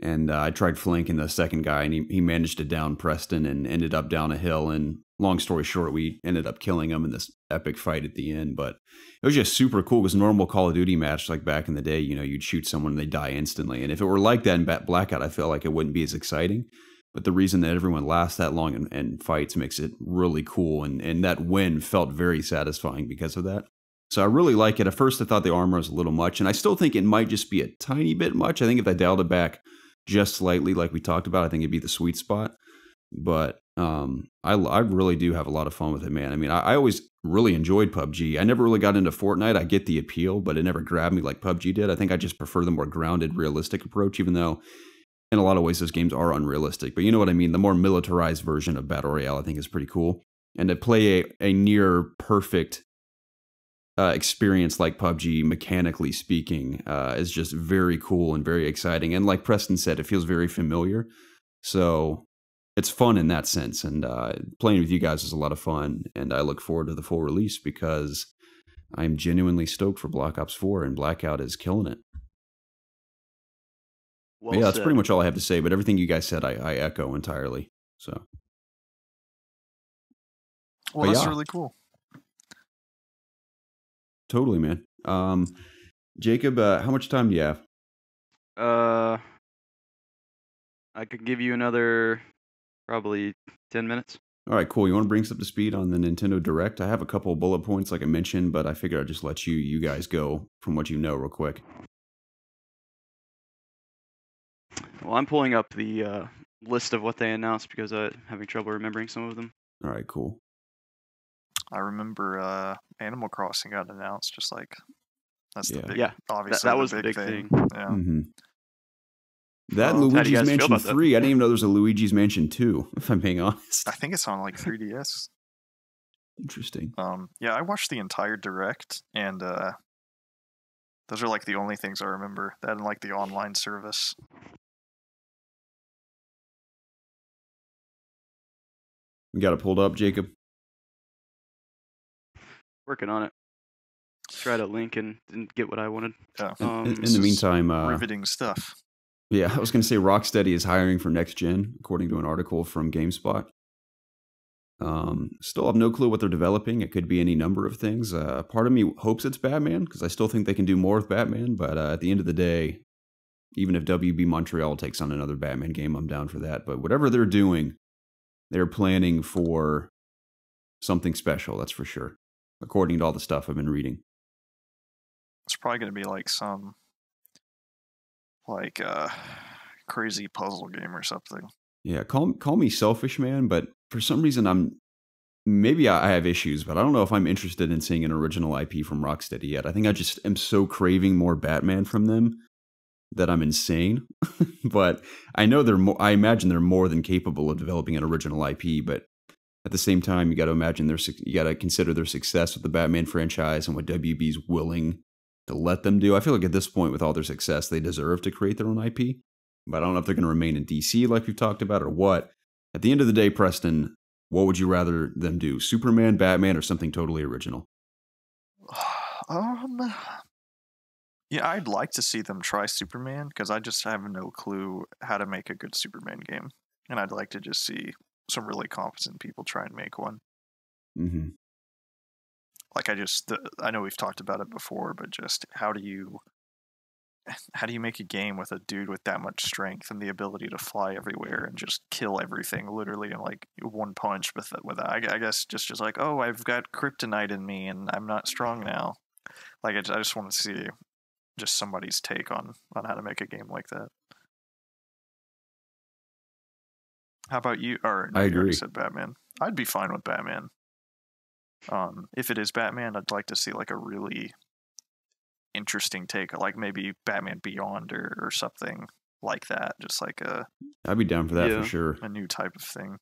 and I tried flanking the second guy, and he managed to down Preston and ended up down a hill. And long story short, we ended up killing him in this epic fight at the end. But it was just super cool. It was a normal Call of Duty match like back in the day. You know, you'd shoot someone and they die instantly. And if it were like that in Blackout, I feel like it wouldn't be as exciting. But the reason that everyone lasts that long and fights makes it really cool. And that win felt very satisfying because of that. So I really like it. At first, I thought the armor was a little much, and I still think it might just be a tiny bit much. I think if I dialed it back just slightly, like we talked about, I think it'd be the sweet spot. But I really do have a lot of fun with it, man. I mean, I always really enjoyed PUBG. I never really got into Fortnite. I get the appeal, but it never grabbed me like PUBG did. I think I just prefer the more grounded, realistic approach, even though in a lot of ways those games are unrealistic. But you know what I mean? The more militarized version of Battle Royale, I think, is pretty cool. And to play a near perfect experience like PUBG, mechanically speaking, is just very cool and very exciting. And like Preston said, it feels very familiar. So it's fun in that sense. And playing with you guys is a lot of fun. And I look forward to the full release because I'm genuinely stoked for Black Ops 4, and Blackout is killing it. Well, yeah, that's pretty much all I have to say. But everything you guys said, I echo entirely. So, well, that's really cool. Totally, man. Jacob, how much time do you have? I could give you another probably 10 minutes. All right, cool. You want to bring us up to speed on the Nintendo Direct? I have a couple of bullet points like I mentioned, but I figured I'd just let you guys go from what you know real quick. Well, I'm pulling up the list of what they announced because I'm having trouble remembering some of them. All right, cool. I remember Animal Crossing got announced, just like that's the big, obviously that was the big thing. Yeah. Mm-hmm. That Luigi's Mansion 3, I didn't even know there was a Luigi's Mansion 2, if I'm being honest. I think it's on like 3DS. Interesting. Yeah, I watched the entire Direct, and those are like the only things I remember. That and like the online service. You got it pulled up, Jacob? Working on it. Try to link and didn't get what I wanted. Yeah. In the meantime, riveting stuff. Yeah, I was going to say Rocksteady is hiring for next gen, according to an article from GameSpot. Still have no clue what they're developing. It could be any number of things. Part of me hopes it's Batman, because I still think they can do more with Batman. But at the end of the day, even if WB Montreal takes on another Batman game, I'm down for that. But whatever they're doing, they're planning for something special, that's for sure, according to all the stuff I've been reading. It's probably going to be like some crazy puzzle game or something. Yeah, call me selfish, man, but for some reason maybe I have issues, but I don't know if I'm interested in seeing an original IP from Rocksteady yet. I think I just am so craving more Batman from them that I'm insane. But I know I imagine they're more than capable of developing an original IP, but at the same time, you got to imagine you got to consider their success with the Batman franchise and what WB's willing to let them do. I feel like at this point, with all their success, they deserve to create their own IP. But I don't know if they're going to remain in DC like we've talked about or what. At the end of the day, Preston, what would you rather them do? Superman, Batman, or something totally original? Yeah, I'd like to see them try Superman because I just have no clue how to make a good Superman game, and I'd like to just see some really competent people try and make one. Mm-hmm. Like I know we've talked about it before, but just how do you make a game with a dude with that much strength and the ability to fly everywhere and just kill everything literally in like one punch with I guess just like, oh, I've got kryptonite in me and I'm not strong now. Like I just want to see just somebody's take on how to make a game like that. How about you? Or no, I you already agree. said Batman. I'd be fine with Batman. If it is Batman, I'd like to see like a really interesting take, like maybe Batman Beyond or something like that. Just like I'd be down for that for sure. a new type of thing.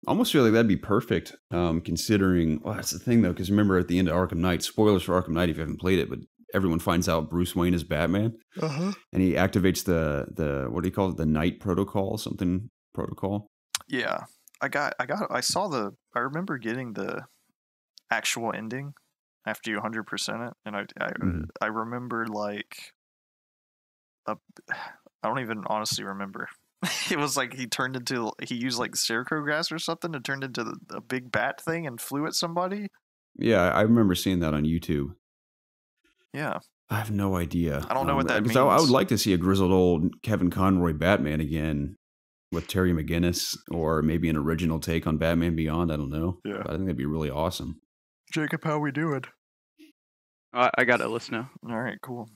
Almost feel like that'd be perfect, considering. Well, that's the thing though, because remember at the end of Arkham Knight, spoilers for Arkham Knight if you haven't played it, but everyone finds out Bruce Wayne is Batman, and he activates the what do you call it, the Night Protocol, something protocol. Yeah, I remember getting the actual ending after you 100% it, and I remember like I don't even honestly remember. It was like he used like scarecrow gas or something and turned into a big bat thing and flew at somebody. Yeah, I remember seeing that on YouTube. Yeah. I have no idea. I don't know what that means. I would like to see a grizzled old Kevin Conroy Batman again with Terry McGinnis, or maybe an original take on Batman Beyond. I don't know. Yeah. But I think that'd be really awesome. Jacob, how we doing? I got a list now. All right, cool.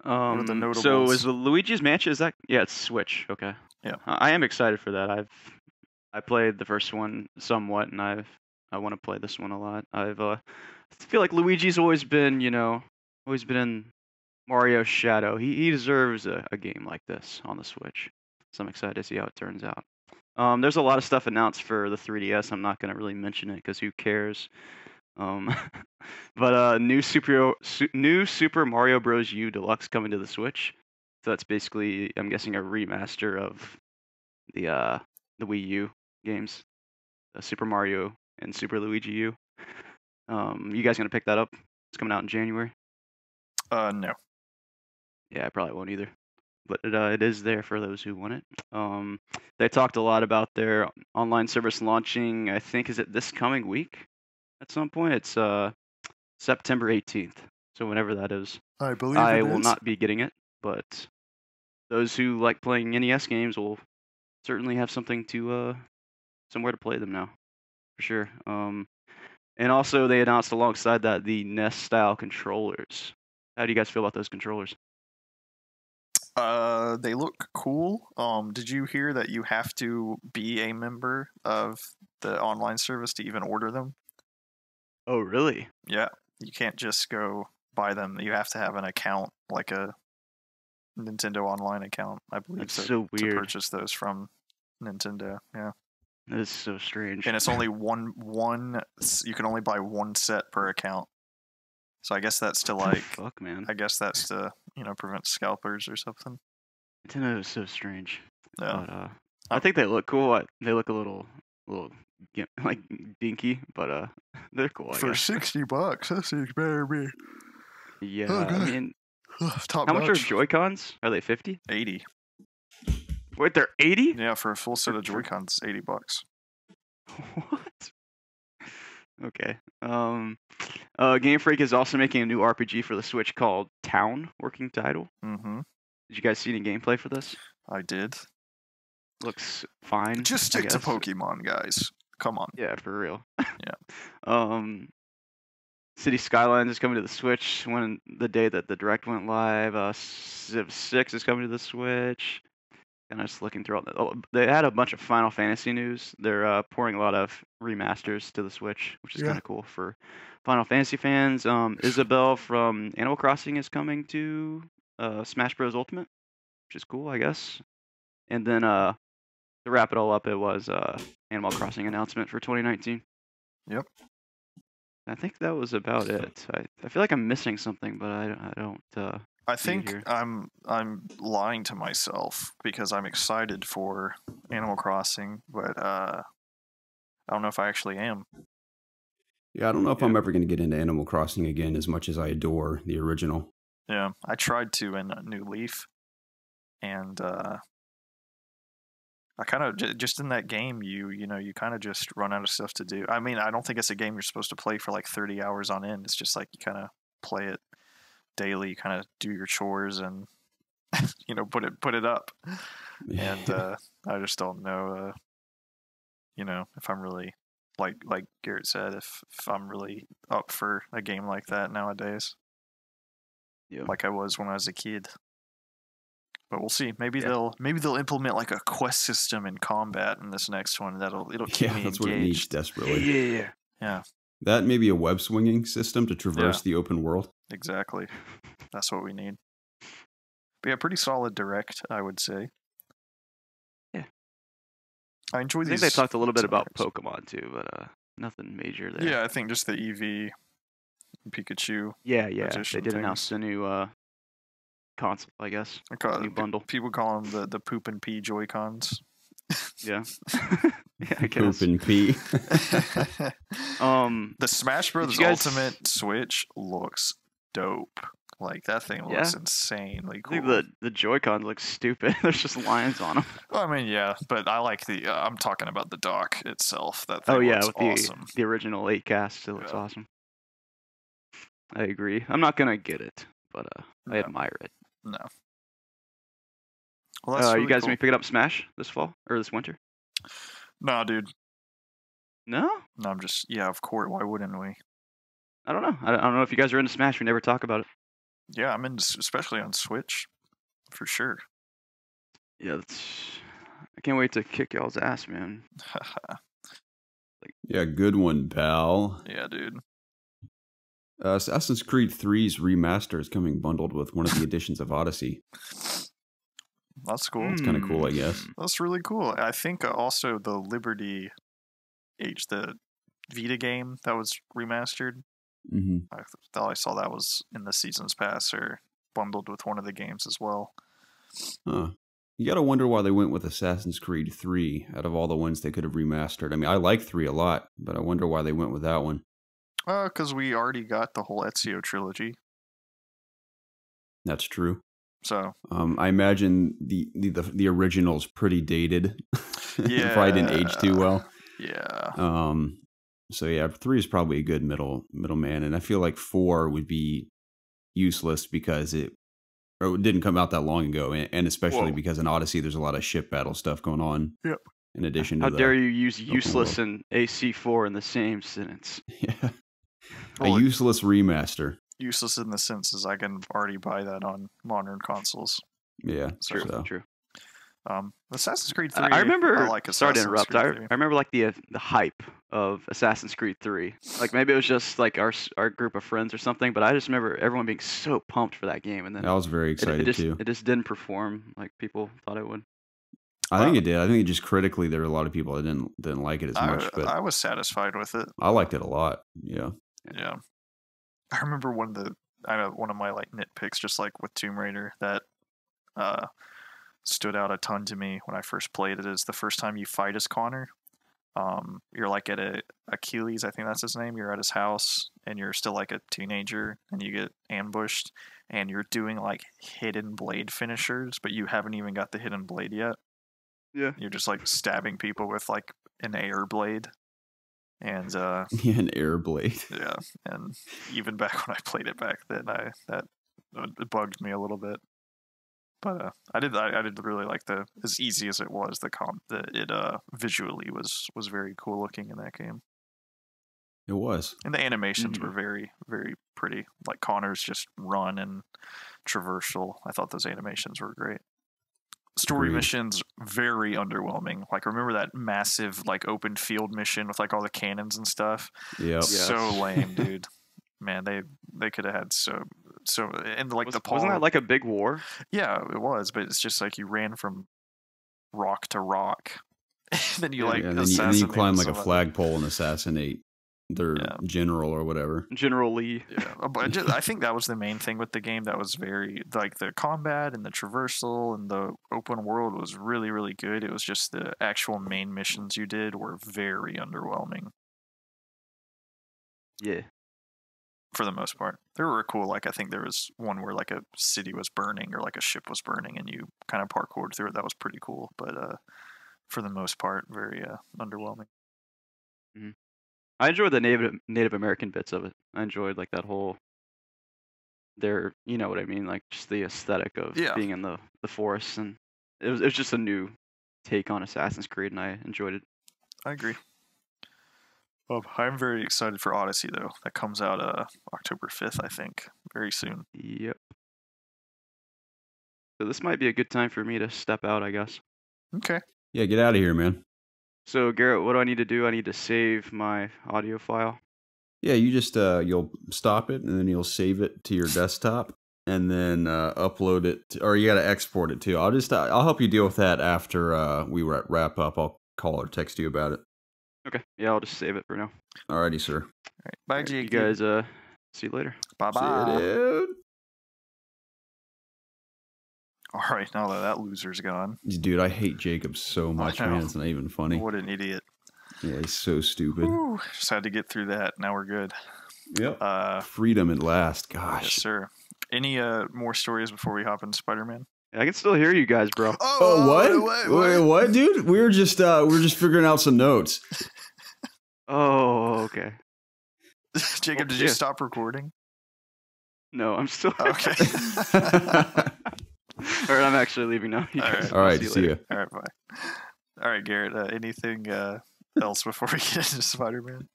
So is the Luigi's Mansion? Is that? Yeah, it's Switch. Okay. Yeah. I am excited for that. I played the first one somewhat, and I want to play this one a lot. I feel like Luigi's always been in Mario's shadow. He deserves a game like this on the Switch. So I'm excited to see how it turns out. There's a lot of stuff announced for the 3DS. I'm not going to really mention it because who cares? But new Super Mario Bros. U Deluxe coming to the Switch. So that's basically, I'm guessing, a remaster of the Wii U games, Super Mario and Super Luigi U. You guys gonna pick that up? It's coming out in January. No. Yeah, I probably won't either. But it is there for those who want it. They talked a lot about their online service launching. I think is it this coming week? At some point, it's September 18th. So whenever that is, I believe I will not be getting it. But those who like playing NES games will certainly have something to somewhere to play them now, for sure. And also they announced alongside that the NES style controllers. How do you guys feel about those controllers? They look cool. Did you hear that you have to be a member of the online service to even order them? Oh, really? Yeah, you can't just go buy them. You have to have an account, like a Nintendo Online account, I believe. That's so weird. To purchase those from Nintendo. Yeah, that is so strange. And it's only one. You can only buy one set per account. So I guess that's to like. Fuck, man. I guess that's to prevent scalpers or something. Nintendo is so strange. Yeah. But, I think they look cool. They look a little like dinky, but they're cool. For $60, that seems better to me. Yeah, I mean, top how much are notch. Joy-Cons? Are they 50? 80. Wait, they're 80? Yeah, for a full set of Joy-Cons, $80. What? Okay. Game Freak is also making a new RPG for the Switch called Town, working title. Mm-hmm. Did you guys see any gameplay for this? I did. Looks fine. Just stick to Pokemon, guys. Come on. Yeah, for real. Yeah. City Skylines is coming to the Switch when the day that the Direct went live. Civ 6 is coming to the Switch. And I'm just looking through they had a bunch of Final Fantasy news. They're pouring a lot of remasters to the Switch, which is kind of cool for Final Fantasy fans. Isabelle from Animal Crossing is coming to Smash Bros. Ultimate, which is cool, I guess. And then to wrap it all up, it was Animal Crossing announcement for 2019. Yep. I think that was about it. I feel like I'm missing something, but I don't. I think I'm lying to myself because I'm excited for Animal Crossing, but I don't know if I actually am. Yeah, I don't know if I'm ever going to get into Animal Crossing again as much as I adore the original. Yeah, I tried to in New Leaf, and I kind of just in that game, you kind of just run out of stuff to do. I mean, I don't think it's a game you're supposed to play for like 30 hours on end. It's just like you kind of play it daily, kind of do your chores and put it up. And I just don't know, if I'm really like Garrett said, if I'm really up for a game like that nowadays. Yeah. Like I was when I was a kid. But we'll see. Maybe they'll implement like a quest system in combat in this next one. It'll keep me that's engaged. What it needs desperately. Yeah. That may be a web swinging system to traverse the open world. Exactly. That's what we need. But yeah, pretty solid direct, I would say. Yeah. I enjoy these. I think they talked a little bit about Pokemon too, but nothing major there. Yeah, I think just the Eevee, Pikachu. Yeah. They did announce a new console, I guess. New bundle. People call them the poop and pee Joy-Cons. Yeah. I guess. Poop and pee. The Smash Bros. Ultimate Switch looks dope. Like that thing looks insanely cool. I think the Joy-Cons look stupid. There's just lines on them. Well, I mean, yeah, but I like the. I'm talking about the dock itself. That thing looks awesome. The original 8-cast, it looks awesome. I agree. I'm not gonna get it, but I admire it. No. Well, that's really you guys cool. gonna be picking up Smash this fall or this winter? No, dude. No? No, I'm just of course. Why wouldn't we? I don't know. I don't know if you guys are into Smash. We never talk about it. Yeah, I'm into, especially on Switch, for sure. Yeah, I can't wait to kick y'all's ass, man. Yeah, good one, pal. Yeah, dude. Assassin's Creed 3's remaster is coming bundled with one of the editions of Odyssey. That's cool. It's kind of cool, I guess. That's really cool. I think also the Liberty Age, the Vita game that was remastered. Mm-hmm. I thought I saw that was in the Season's Pass or bundled with one of the games as well. Huh. You gotta wonder why they went with Assassin's Creed 3 out of all the ones they could have remastered. I mean, I like 3 a lot, but I wonder why they went with that one. Because we already got the whole Ezio trilogy. That's true. So I imagine the original's pretty dated. Yeah, probably didn't age too well. Yeah. So yeah, 3 is probably a good middleman, and I feel like 4 would be useless because it didn't come out that long ago, and especially because in Odyssey there's a lot of ship battle stuff going on. Yep. In addition to how dare you use useless and AC4 in the same sentence? Yeah. A useless remaster. Useless in the sense as I can already buy that on modern consoles. Yeah, True. Assassin's Creed 3. I remember. I like sorry to Assassin's interrupt. Creed 3. I remember like the hype of Assassin's Creed 3. Like maybe it was just like our group of friends or something, but I just remember everyone being so pumped for that game, and then I was very excited too. It just didn't perform like people thought it would. I think it did. I think it just critically there were a lot of people that didn't like it as much. But I was satisfied with it. I liked it a lot. Yeah. Yeah. I remember one of my like nitpicks, just like with Tomb Raider, that stood out a ton to me when I first played it is the first time you fight as Connor. You're like at Achilles, I think that's his name. You're at his house and you're still like a teenager and you get ambushed and you're doing like hidden blade finishers, but you haven't even got the hidden blade yet. Yeah. You're just like stabbing people with like an air blade. And an air blade. Yeah, and even back when I played it back then, that bugged me a little bit. But I did really like as easy as it was, it visually was very cool looking in that game. It was, and the animations were very, very pretty. Like Connor's just run and traversal. I thought those animations were great. Story missions very underwhelming. Like remember that massive like open field mission with like all the cannons and stuff. Yeah, so lame, dude. Man, they could have had so and like wasn't that like a big war? Yeah, it was, but it's just like you ran from rock to rock, and then you and then you climb like a flagpole and assassinate their general or whatever. General Lee. Yeah, but I think that was the main thing with the game. That was very like the combat and the traversal and the open world was really, really good. It was just the actual main missions you did were very underwhelming. Yeah. For the most part, they were cool. Like I think there was one where like a city was burning or like a ship was burning, and you kind of parkoured through it. That was pretty cool. But for the most part, very underwhelming. Mm-hmm. I enjoyed the Native American bits of it. I enjoyed like that whole you know what I mean, like just the aesthetic of being in the forest, and it was just a new take on Assassin's Creed, and I enjoyed it. I agree. Well, I'm very excited for Odyssey though. That comes out October 5th, I think, very soon. Yep. So this might be a good time for me to step out, I guess. Okay. Yeah, get out of here, man. So Garrett, what do I need to do? I need to save my audio file. Yeah, you just you'll stop it and then you'll save it to your desktop and then upload it, or you got to export it too. I'll help you deal with that after we wrap up. I'll call or text you about it. Okay. Yeah, I'll just save it for now. Alrighty, sir. All right. Bye, Jake. You guys, see you later. Bye-bye. See you, dude. All right, now that loser's gone. Dude, I hate Jacob so much, man. It's not even funny. What an idiot. Yeah, he's so stupid. Whew, just had to get through that. Now we're good. Yep. Freedom at last. Gosh. Yes, sir. Any more stories before we hop into Spider-Man? I can still hear you guys, bro. What? Wait, what, dude? We were just figuring out some notes. Oh, okay. Jacob, did you stop recording? No, I'm still. Okay. All right, I'm actually leaving now. All right, see you. All right, bye. All right, Garrett. Anything else before we get into Spider-Man?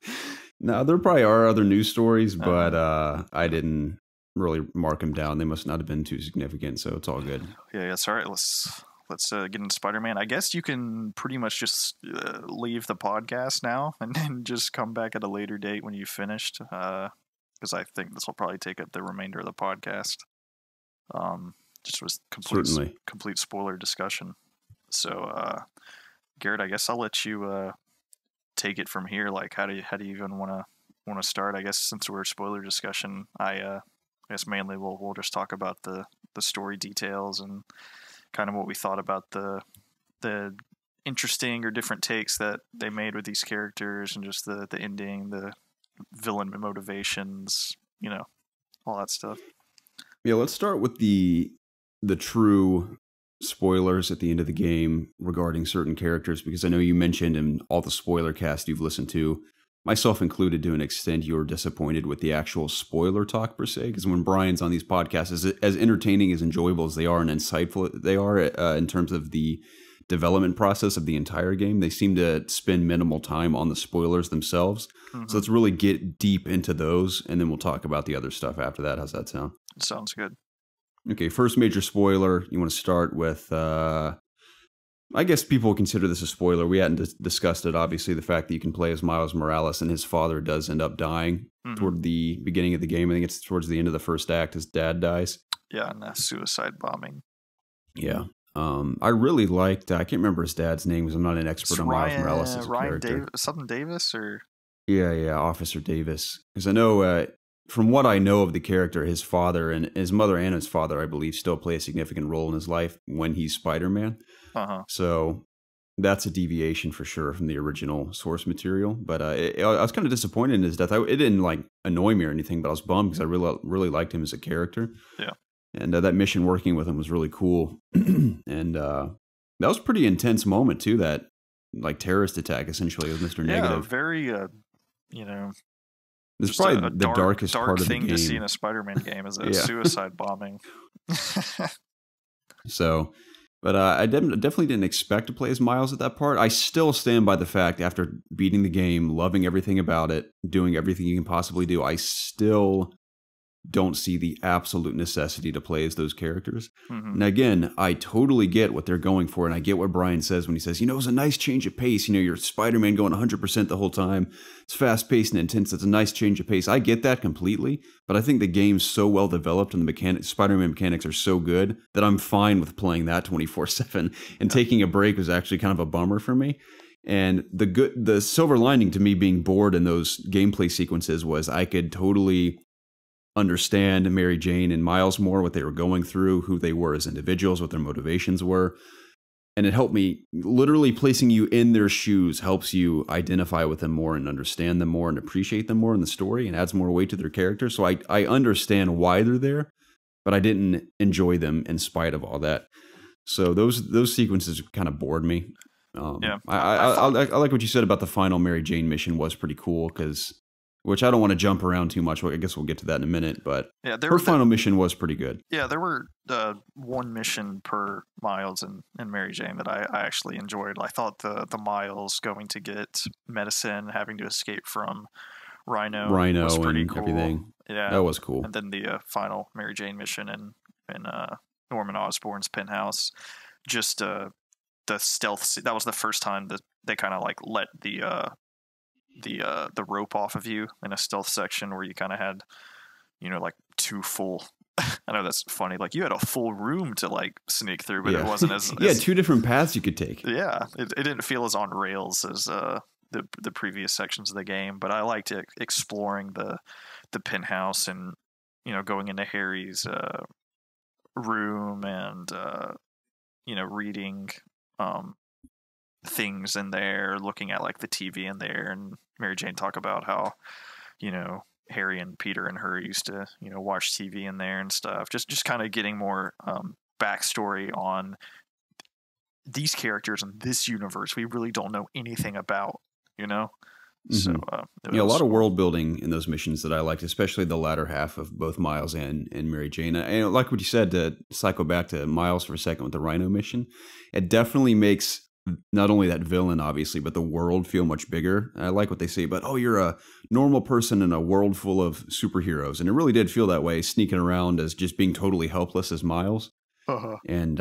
No, there probably are other news stories, but I didn't really mark them down. They must not have been too significant, so it's all good. Yeah, yes. All right, let's get into Spider-Man. I guess you can pretty much just leave the podcast now and then just come back at a later date when you've finished, because I think this will probably take up the remainder of the podcast. Just was complete spoiler discussion. So, Garrett, I guess I'll let you take it from here. Like, how do you even want to start? I guess since we're spoiler discussion, I guess mainly we'll just talk about the story details and kind of what we thought about the interesting or different takes that they made with these characters, and just the ending, the villain motivations, all that stuff. Yeah, let's start with the true spoilers at the end of the game regarding certain characters, because I know you mentioned in all the spoiler cast you've listened to, myself included to an extent, you were disappointed with the actual spoiler talk per se, because when Brian's on these podcasts, as entertaining, as enjoyable as they are and insightful they are in terms of the development process of the entire game, they seem to spend minimal time on the spoilers themselves. Mm-hmm. So let's really get deep into those, and then we'll talk about the other stuff after that. How's that sound? Sounds good. Okay, first major spoiler, you want to start with, I guess people consider this a spoiler. We hadn't discussed it, obviously, the fact that you can play as Miles Morales and his father does end up dying toward the beginning of the game. I think it's towards the end of the first act, his dad dies. Yeah, and that suicide bombing. Yeah. I really liked, I can't remember his dad's name because I'm not an expert on Miles Morales as a character. Something Davis or? Yeah, Officer Davis. Because I know, from what I know of the character, his father and his mother and his father, I believe, still play a significant role in his life when he's Spider-Man. So that's a deviation for sure from the original source material. But I was kind of disappointed in his death. It didn't annoy me or anything, but I was bummed because I really liked him as a character. Yeah. And that mission working with him was really cool. And that was a pretty intense moment too, that terrorist attack essentially with Mr. Negative. Yeah, very, This is probably the darkest part of the game. Thing to see in a Spider-Man game is a suicide bombing. So, but I definitely didn't expect to play as Miles at that part. I still stand by the fact, after beating the game, loving everything about it, doing everything you can possibly do, I still don't see the absolute necessity to play as those characters. And again, I totally get what they're going for, and I get what Brian says when he says, it was a nice change of pace. You're Spider-Man going 100% the whole time. It's fast-paced and intense. It's a nice change of pace. I get that completely, but I think the game's so well developed and the Spider-Man mechanics are so good that I'm fine with playing that 24/7. And taking a break was actually kind of a bummer for me. And the silver lining to me being bored in those gameplay sequences was I could totally understand Mary Jane and Miles more, what they were going through, who they were as individuals, what their motivations were. and it helped me. Literally placing you in their shoes helps you identify with them more and understand them more and appreciate them more in the story, and adds more weight to their character. So I understand why they're there, but I didn't enjoy them in spite of all that. So those sequences kind of bored me. Yeah, I like what you said about the final Mary Jane mission was pretty cool, which I don't want to jump around too much. I guess we'll get to that in a minute, but yeah, her final mission was pretty good. Yeah, there were one mission per Miles and Mary Jane that I actually enjoyed. I thought the Miles going to get medicine, having to escape from Rhino was pretty and cool. Everything. Yeah, that was cool. And then the final Mary Jane mission in Norman Osborn's penthouse, just the stealth. That was the first time that they kind of like let the rope off of you in a stealth section where you kind of had, like two full. I know that's funny. Like you had a full room to like sneak through, but it wasn't as yeah, two different paths you could take. Yeah, it didn't feel as on rails as the previous sections of the game. But I liked exploring the penthouse and going into Harry's room and reading things in there, looking at like the TV in there, and Mary Jane talk about how Harry and Peter and her used to watch TV in there and stuff. Just kind of getting more backstory on these characters in this universe we really don't know anything about. So a lot of world building in those missions that I liked, especially the latter half of both Miles and Mary Jane. And like what you said, to cycle back to Miles for a second with the Rhino mission, it definitely makes not only that villain, obviously, but the world feel much bigger. And I like what they say about, you're a normal person in a world full of superheroes. And it really did feel that way, sneaking around as just being totally helpless as Miles. And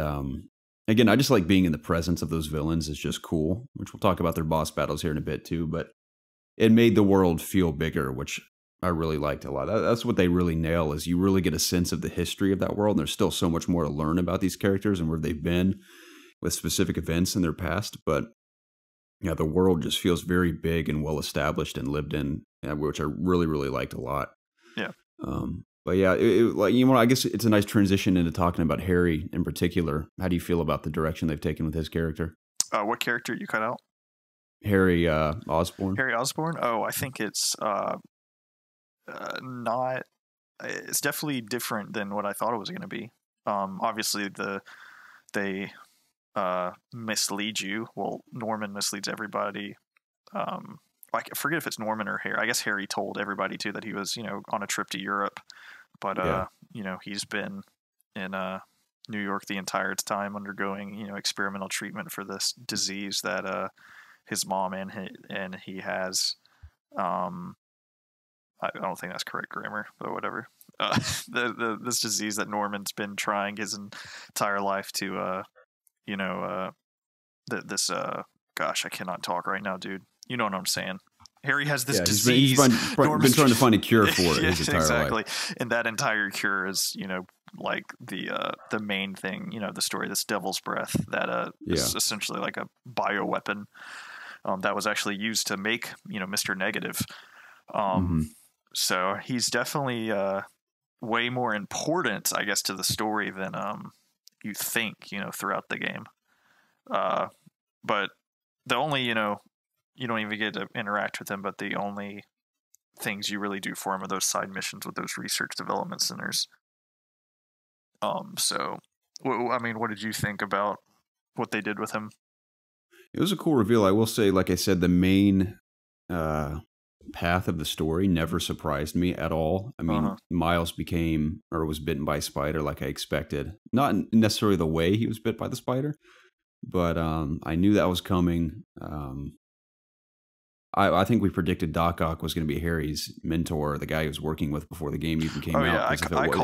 again, I just like being in the presence of those villains is just cool, which we'll talk about their boss battles here in a bit too. But it made the world feel bigger, which I really liked a lot. That's what they really nail, is you really get a sense of the history of that world. And there's still so much more to learn about these characters and where they've been with specific events in their past. But yeah, the world just feels very big and well established and lived in, which I really, really liked a lot. Yeah. But yeah, I guess it's a nice transition into talking about Harry in particular. How do you feel about the direction they've taken with his character? What character you cut out? Harry Osborn. Harry Osborn? Oh, I think it's not. It's definitely different than what I thought it was going to be. Obviously, they mislead you. Well, Norman misleads everybody. I forget if it's Norman or Harry. I guess Harry told everybody too that he was, on a trip to Europe, but he's been in New York the entire time undergoing, experimental treatment for this disease that his mom and he has. I don't think that's correct grammar, but whatever. This disease that Norman's been trying his entire life to, gosh, I cannot talk right now, dude. You know what I'm saying? Harry has this disease. He's been trying to find a cure for it his entire life. And that entire cure is, like the main thing, the story, this devil's breath that is essentially like a bioweapon that was actually used to make, Mr. Negative. So he's definitely way more important, I guess, to the story than you think, throughout the game. But the only, you don't even get to interact with him, but the only things you really do for him are those side missions with those research development centers. So, what did you think about what they did with him? It was a cool reveal. I will say, like I said, the main path of the story never surprised me at all. I mean, Miles was bitten by a spider like I expected. Not necessarily the way he was bit by the spider, but I knew that was coming. I think we predicted Doc Ock was going to be Harry's mentor, the guy he was working with before the game even came out. Yeah,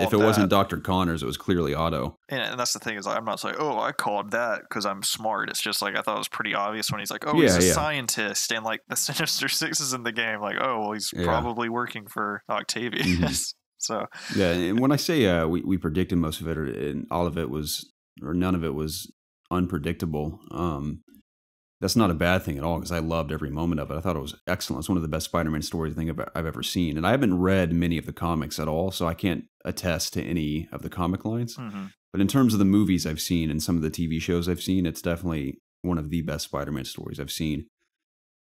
if it wasn't Dr. Connors, it was clearly Otto. And that's the thing, is I'm not like, I called that because I'm smart. It's just like I thought it was pretty obvious when he's like, he's a scientist, and like the Sinister Six is in the game. Like, he's probably working for Octavius. So yeah, and when I say we predicted most of it, and all of it was, or none of it was unpredictable. that's not a bad thing at all because I loved every moment of it. I thought it was excellent. It's one of the best Spider-Man stories I think I've ever seen. And I haven't read many of the comics at all, so I can't attest to any of the comic lines. Mm-hmm. But in terms of the movies I've seen and some of the TV shows I've seen, it's definitely one of the best Spider-Man stories I've seen.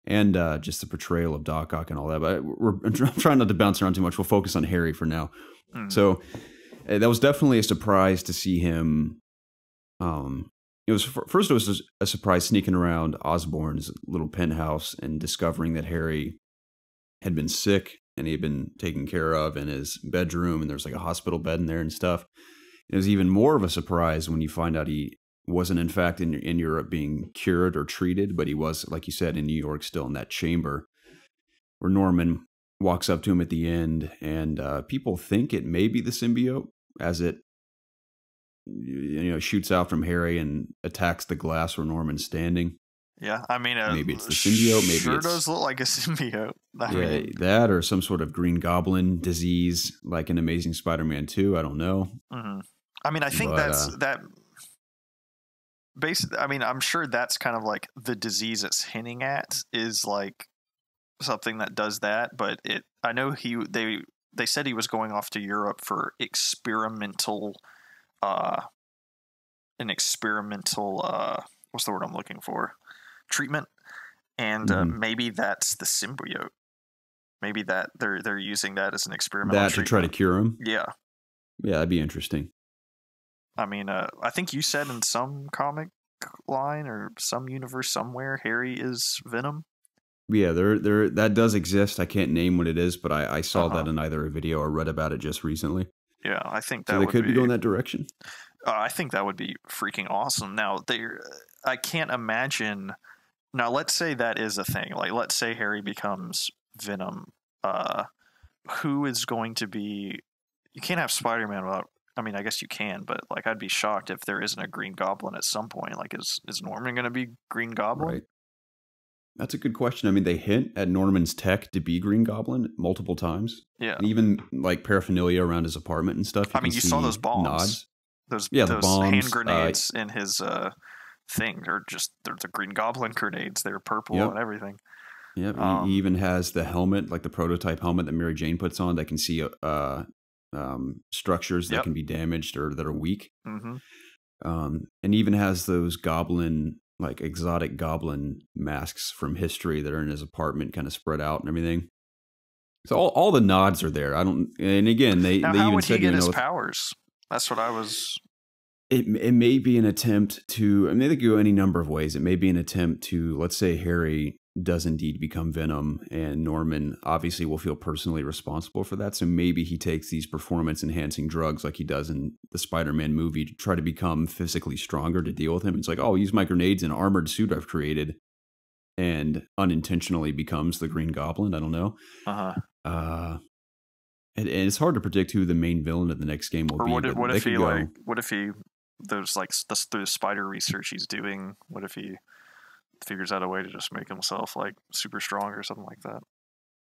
And just the portrayal of Doc Ock and all that. But I'm trying not to bounce around too much. We'll focus on Harry for now. Mm-hmm. So that was definitely a surprise to see him. It was a surprise sneaking around Osborn's little penthouse and discovering that Harry had been sick and he had been taken care of in his bedroom, and there's like a hospital bed in there and stuff. It was even more of a surprise when you find out he wasn't in fact in Europe being cured or treated, but he was, like you said, in New York still in that chamber where Norman walks up to him at the end, and people think it may be the symbiote as it shoots out from Harry and attacks the glass where Norman's standing. Yeah, I mean, maybe it's the symbiote. Maybe sure it's, does look like a symbiote. I mean, that or some sort of Green Goblin disease, like in Amazing Spider-Man 2. I don't know. Mm-hmm. I mean, I think that. Basically, I mean, I'm sure that's kind of like the disease it's hinting at is like something that does that. But I know they said he was going off to Europe for experimental. An experimental what's the word I'm looking for? Treatment, and maybe that's the symbiote. Maybe that they're using that as an experimental treatment. To try to cure him. Yeah, that'd be interesting. I mean, I think you said in some comic line or some universe somewhere, Harry is Venom. Yeah, there that does exist. I can't name what it is, but I saw that in either a video or read about it just recently. Yeah, I think that so they could be going that direction. I think that would be freaking awesome. Now, I can't imagine. Now, let's say that is a thing. Like, let's say Harry becomes Venom. Who is going to be? You can't have Spider-Man without. I mean, I guess you can, but like, I'd be shocked if there isn't a Green Goblin at some point. Like, is Norman going to be Green Goblin? Right. That's a good question. I mean, they hint at Norman's tech to be Green Goblin multiple times. Yeah. And even like paraphernalia around his apartment and stuff. I mean, you saw those bombs. Nods. Those bombs, hand grenades in his thing. They're the Green Goblin grenades. They're purple and everything. Yep. He even has the helmet, like the prototype helmet that Mary Jane puts on that can see structures that can be damaged or that are weak. Mm-hmm. And even has those goblin, like exotic goblin masks from history that are in his apartment kind of spread out and everything. So all the nods are there. And again, they how even would said, he get his powers? That's what I was. It may be an attempt to, I mean, they could go any number of ways. It may be an attempt to, let's say Harry does indeed become Venom, and Norman obviously will feel personally responsible for that. So maybe he takes these performance enhancing drugs like he does in the Spider-Man movie to try to become physically stronger to deal with him. It's like, oh, I'll use my grenades in an armored suit I've created, and unintentionally becomes the Green Goblin. I don't know. And it's hard to predict who the main villain of the next game will be. What if he there's like through the spider research he's doing, what if he figures out a way to just make himself like super strong or something like that?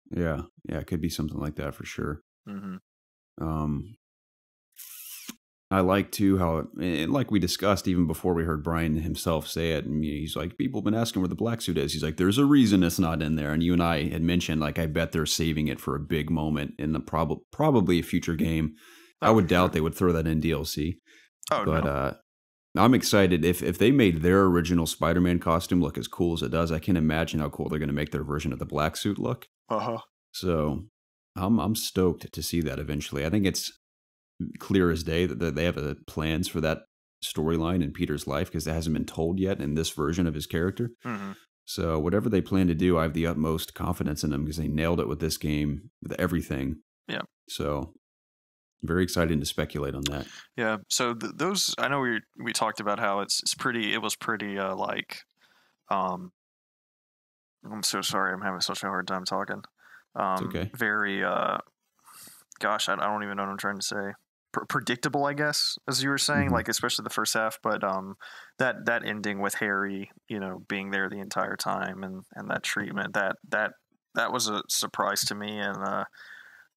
Yeah, it could be something like that for sure. Mm-hmm. I like too how, and like we discussed even before we heard Brian himself say it, and he's like, people have been asking where the black suit is. He's like, there's a reason it's not in there. And you and I had mentioned, like, I bet they're saving it for a big moment in the probably a future game. I would doubt they would throw that in DLC. No. I'm excited if they made their original Spider-Man costume look as cool as it does. I can't imagine how cool they're going to make their version of the black suit look. So I'm stoked to see that eventually. I think it's clear as day that they have plans for that storyline in Peter's life because it hasn't been told yet in this version of his character. Mm-hmm. So whatever they plan to do, I have the utmost confidence in them because they nailed it with this game, with everything. Yeah. So very excited to speculate on that. Yeah. So those, I know we talked about how it was pretty like, I'm so sorry. I'm having such a hard time talking. It's okay. Very, gosh, I don't even know what I'm trying to say. Predictable, I guess, as you were saying, like especially the first half. But that ending with Harry, being there the entire time and that treatment, that was a surprise to me. And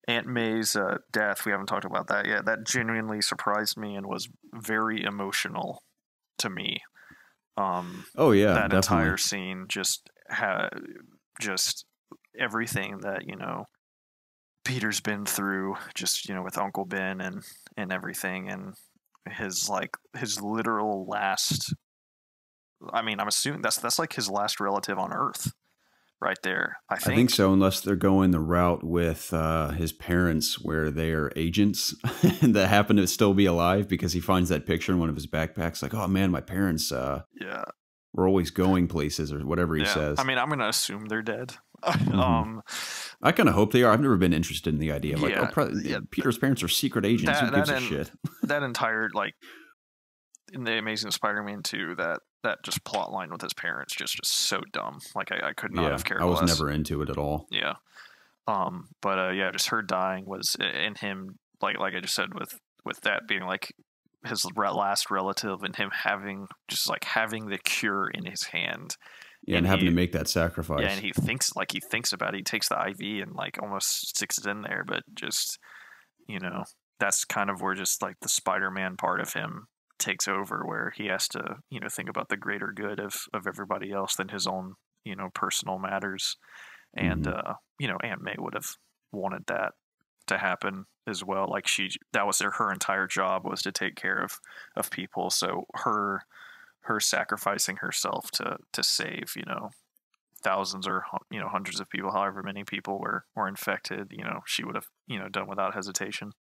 Aunt May's death, we haven't talked about that yet. That genuinely surprised me and was very emotional to me. Oh yeah, that definitely. entire scene just just everything that Peter's been through, just with Uncle Ben and everything, and his literal last. I mean, I'm assuming that's like his last relative on Earth, right there. I I think think. so, unless they're going the route with his parents, where they are agents that happen to still be alive, because he finds that picture in one of his backpacks. Like, oh man, my parents Yeah. were always going places, or whatever he Yeah. says. I mean, I'm gonna assume they're dead. I kind of hope they are. I've never been interested in the idea of like, Yeah, yeah. Peter's parents are secret agents. Who gives a shit? That entire in the Amazing Spider-Man 2, that just plot line with his parents just so dumb. Like I could not have cared I was less. never into it at all. Yeah. But yeah, just her dying was, and him like I just said, with that being like his last relative, and him having the cure in his hand. Yeah, and having to make that sacrifice. Yeah, and he thinks about it. He takes the IV and like almost sticks it in there, but just that's kind of where just like the Spider-Man part of him takes over, where he has to think about the greater good of everybody else than his own personal matters. And Aunt May would have wanted that to happen as well. Like that was her entire job, was to take care of people. So her sacrificing herself to save thousands or hundreds of people, however many people were infected, she would have done without hesitation.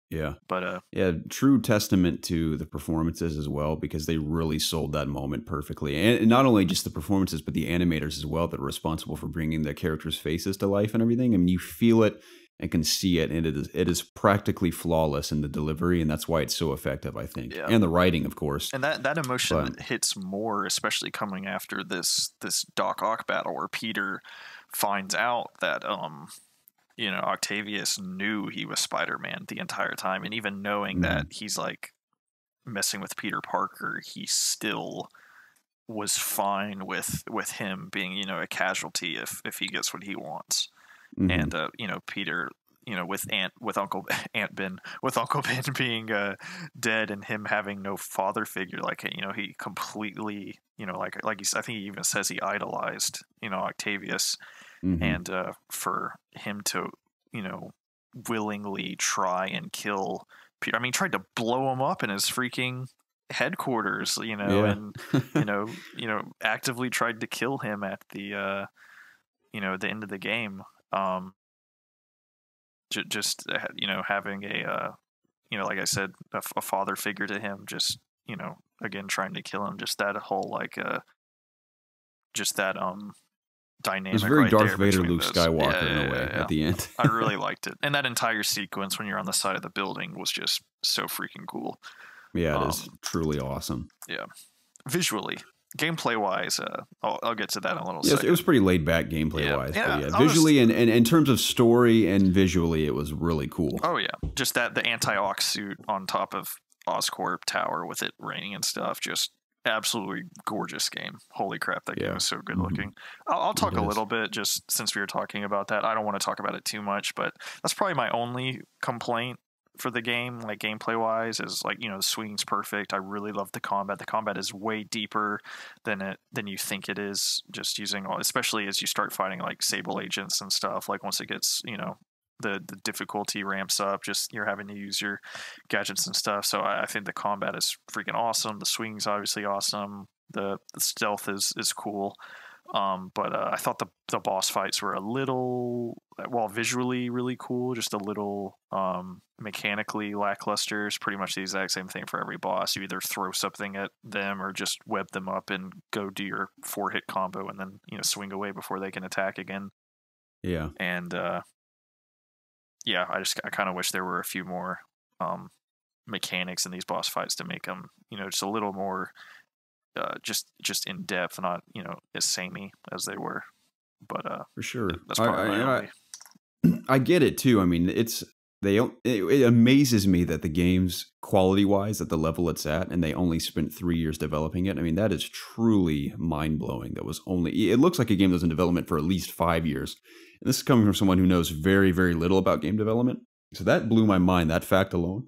Yeah. But yeah, true testament to the performances as well, because they really sold that moment perfectly. And not only just the performances, but the animators as well, that are responsible for bringing the characters' faces to life and everything. I mean, you feel it and can see it, and it is practically flawless in the delivery, and that's why it's so effective, I think. Yeah. And the writing, of course. And that emotion hits more, especially coming after this Doc Ock battle, where Peter finds out that Octavius knew he was Spider-Man the entire time, and even knowing that he's like messing with Peter Parker, he still was fine with him being a casualty if he gets what he wants. And Peter, with Uncle Ben being dead, and him having no father figure, like he completely I think he even says he idolized Octavius. And for him to willingly try and kill Peter, I mean, tried to blow him up in his freaking headquarters, and actively tried to kill him at the the end of the game. Just having a like I said, a father figure to him, just again trying to kill him, just that whole just that dynamic. It was very right Darth there Vader, Luke those. Skywalker in a way at the end. I really liked it, and that entire sequence when you're on the side of the building was just so freaking cool. Yeah, it is truly awesome. Yeah, visually. Gameplay wise, I'll get to that in a little second. It was pretty laid back gameplay wise. Yeah, but visually and in terms of story and visually, it was really cool. Oh yeah, just the anti-Ox suit on top of Oscorp Tower with it raining and stuff, just absolutely gorgeous game. Holy crap, that game is so good looking. I'll talk a little bit, just since we were talking about that. I don't want to talk about it too much, but that's probably my only complaint for the game, like gameplay wise, is the swinging's perfect. I really love the combat. The combat is way deeper than you think it is, just using especially as you start fighting like Sable agents and stuff. Like once it gets the difficulty ramps up, just you're having to use your gadgets and stuff. So I think the combat is freaking awesome. The swing's obviously awesome. The stealth is cool. But I thought the boss fights were a little, while visually really cool, just a little mechanically lackluster. It's pretty much the exact same thing for every boss. You either throw something at them or just web them up and go do your 4-hit combo and then swing away before they can attack again. Yeah. And yeah, I kind of wish there were a few more mechanics in these boss fights to make them just a little more just in depth, not as samey as they were. But for sure, that's probably I get it too. I mean, it amazes me that the game's quality wise at the level it's at, and they only spent 3 years developing it. I mean, that is truly mind blowing. It looks like a game that was in development for at least 5 years. And this is coming from someone who knows very, very little about game development. So that blew my mind, that fact alone.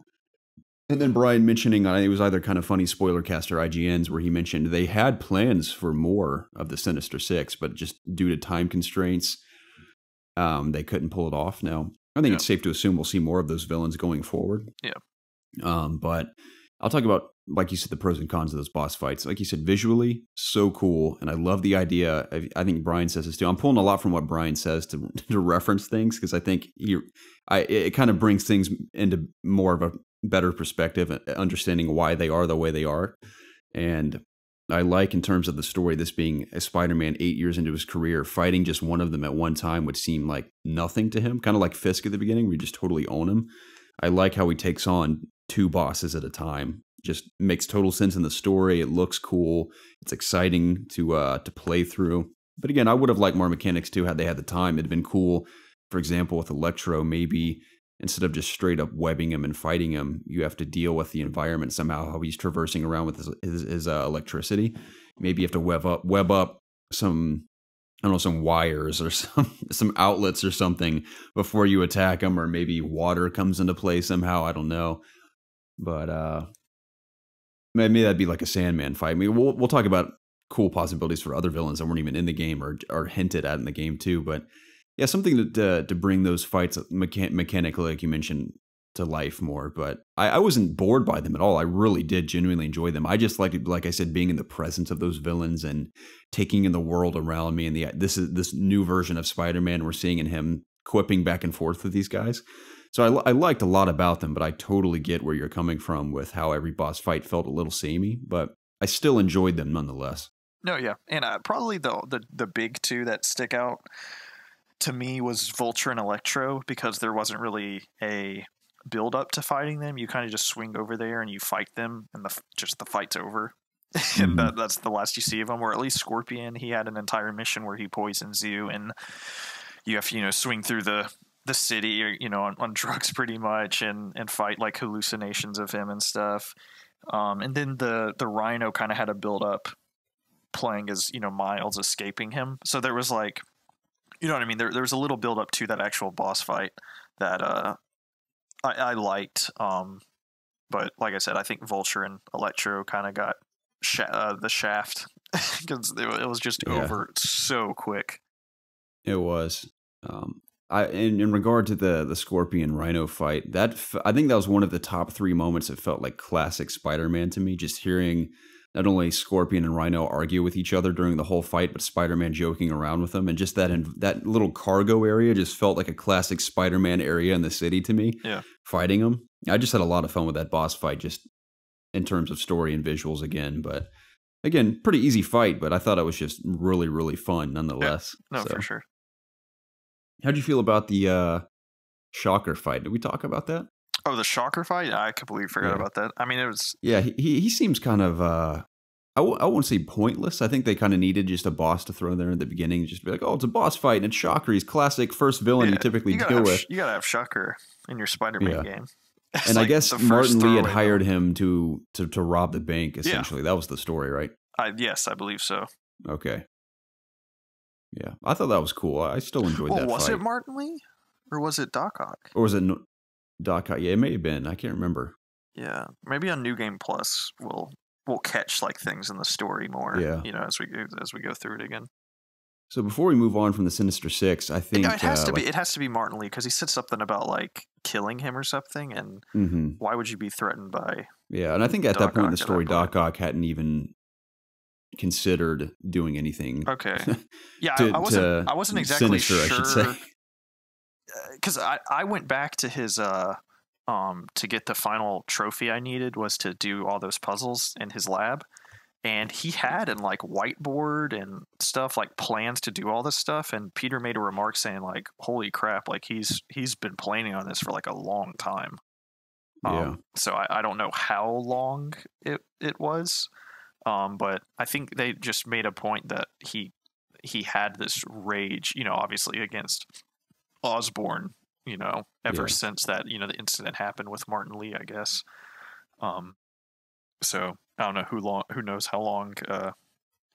And then Brian mentioning, it was either Kind of Funny Spoilercast or IGN's, where he mentioned they had plans for more of the Sinister Six, but just due to time constraints, they couldn't pull it off. Now, I think it's safe to assume we'll see more of those villains going forward. Yeah. But I'll talk about, like you said, the pros and cons of those boss fights. Like you said, visually, so cool. And I love the idea. I think Brian says this too. I'm pulling a lot from what Brian says to reference things, because I think it kind of brings things into more of a better perspective, understanding why they are the way they are. And I like, in terms of the story, this being a Spider-Man 8 years into his career, fighting just one of them at one time would seem like nothing to him. Kind of like Fisk at the beginning, where you just totally own him. I like how he takes on 2 bosses at a time. Just makes total sense in the story. It looks cool. It's exciting to play through. But again, I would have liked more mechanics too had they had the time. It'd been cool, for example, with Electro, maybe instead of just straight up webbing him and fighting him, you have to deal with the environment somehow, how he's traversing around with his electricity. Maybe you have to web up some, I don't know, some wires or some outlets or something before you attack him, or maybe water comes into play somehow. I don't know. But maybe that'd be like a Sandman fight. I mean, we'll talk about cool possibilities for other villains that weren't even in the game or hinted at in the game too. But yeah, something to bring those fights mechanically, like you mentioned, to life more. But I wasn't bored by them at all. I really did genuinely enjoy them. I just liked, like I said, being in the presence of those villains and taking in the world around me. And this new version of Spider-Man we're seeing in him quipping back and forth with these guys. So I liked a lot about them, but I totally get where you're coming from with how every boss fight felt a little samey, but I still enjoyed them nonetheless. No, yeah. And probably the big 2 that stick out to me was Vulture and Electro, because there wasn't really a build up to fighting them. You kind of just swing over there and you fight them, and the fight's over. And that's the last you see of them. Or at least Scorpion, he had an entire mission where he poisons you, and you have to, swing through the city, or on drugs pretty much, and fight like hallucinations of him and stuff. And then the Rhino kind of had a build up, playing as Miles escaping him. So there was like, you know what I mean? There was a little build up to that actual boss fight that I liked. But like I said, I think Vulture and Electro kind of got the shaft, because it was just over so quick. It was. In regard to the Scorpion Rhino fight, I think that was one of the top 3 moments that felt like classic Spider-Man to me. Just hearing not only Scorpion and Rhino argue with each other during the whole fight, but Spider-Man joking around with them, and just that little cargo area just felt like a classic Spider-Man area in the city to me. Yeah, fighting them. I just had a lot of fun with that boss fight, just in terms of story and visuals again. But again, pretty easy fight, but I thought it was just really, really fun nonetheless. Yeah. No, for sure. How'd you feel about the Shocker fight? Did we talk about that? Oh, the Shocker fight? I completely forgot about that. I mean, it was... Yeah, he seems kind of... I won't say pointless. I think they kind of needed just a boss to throw there at the beginning. Just be like, oh, it's a boss fight, and it's Shocker. He's classic first villain you typically deal with. You gotta have Shocker in your Spider-Man game. And I guess Martin Lee had hired him to rob the bank, essentially. That was the story, right? Yes, I believe so. Okay. Yeah, I thought that was cool. I still enjoyed that fight. Was it Martin Lee? Or was it Doc Ock? Or was it Doc Ock? Yeah, it may have been. I can't remember. Yeah, maybe on New Game Plus we'll catch like things in the story more. Yeah. As we go through it again. So before we move on from the Sinister Six, I think it has to be Martin Lee, because he said something about like killing him or something, and why would you be threatened by? Yeah, and I think at that point in the story, Doc Ock hadn't even considered doing anything. Okay. Yeah, I wasn't exactly Sinister, sure. I should say. Because I went back to his to get the final trophy I needed was to do all those puzzles in his lab, and he had in like whiteboard and stuff like plans to do all this stuff, and Peter made a remark saying like, holy crap, like he's been planning on this for like a long time. So I don't know how long it was, but I think they just made a point that he had this rage, obviously against Osborn, ever since that, the incident happened with Martin Lee, I guess. So I don't know who knows how long,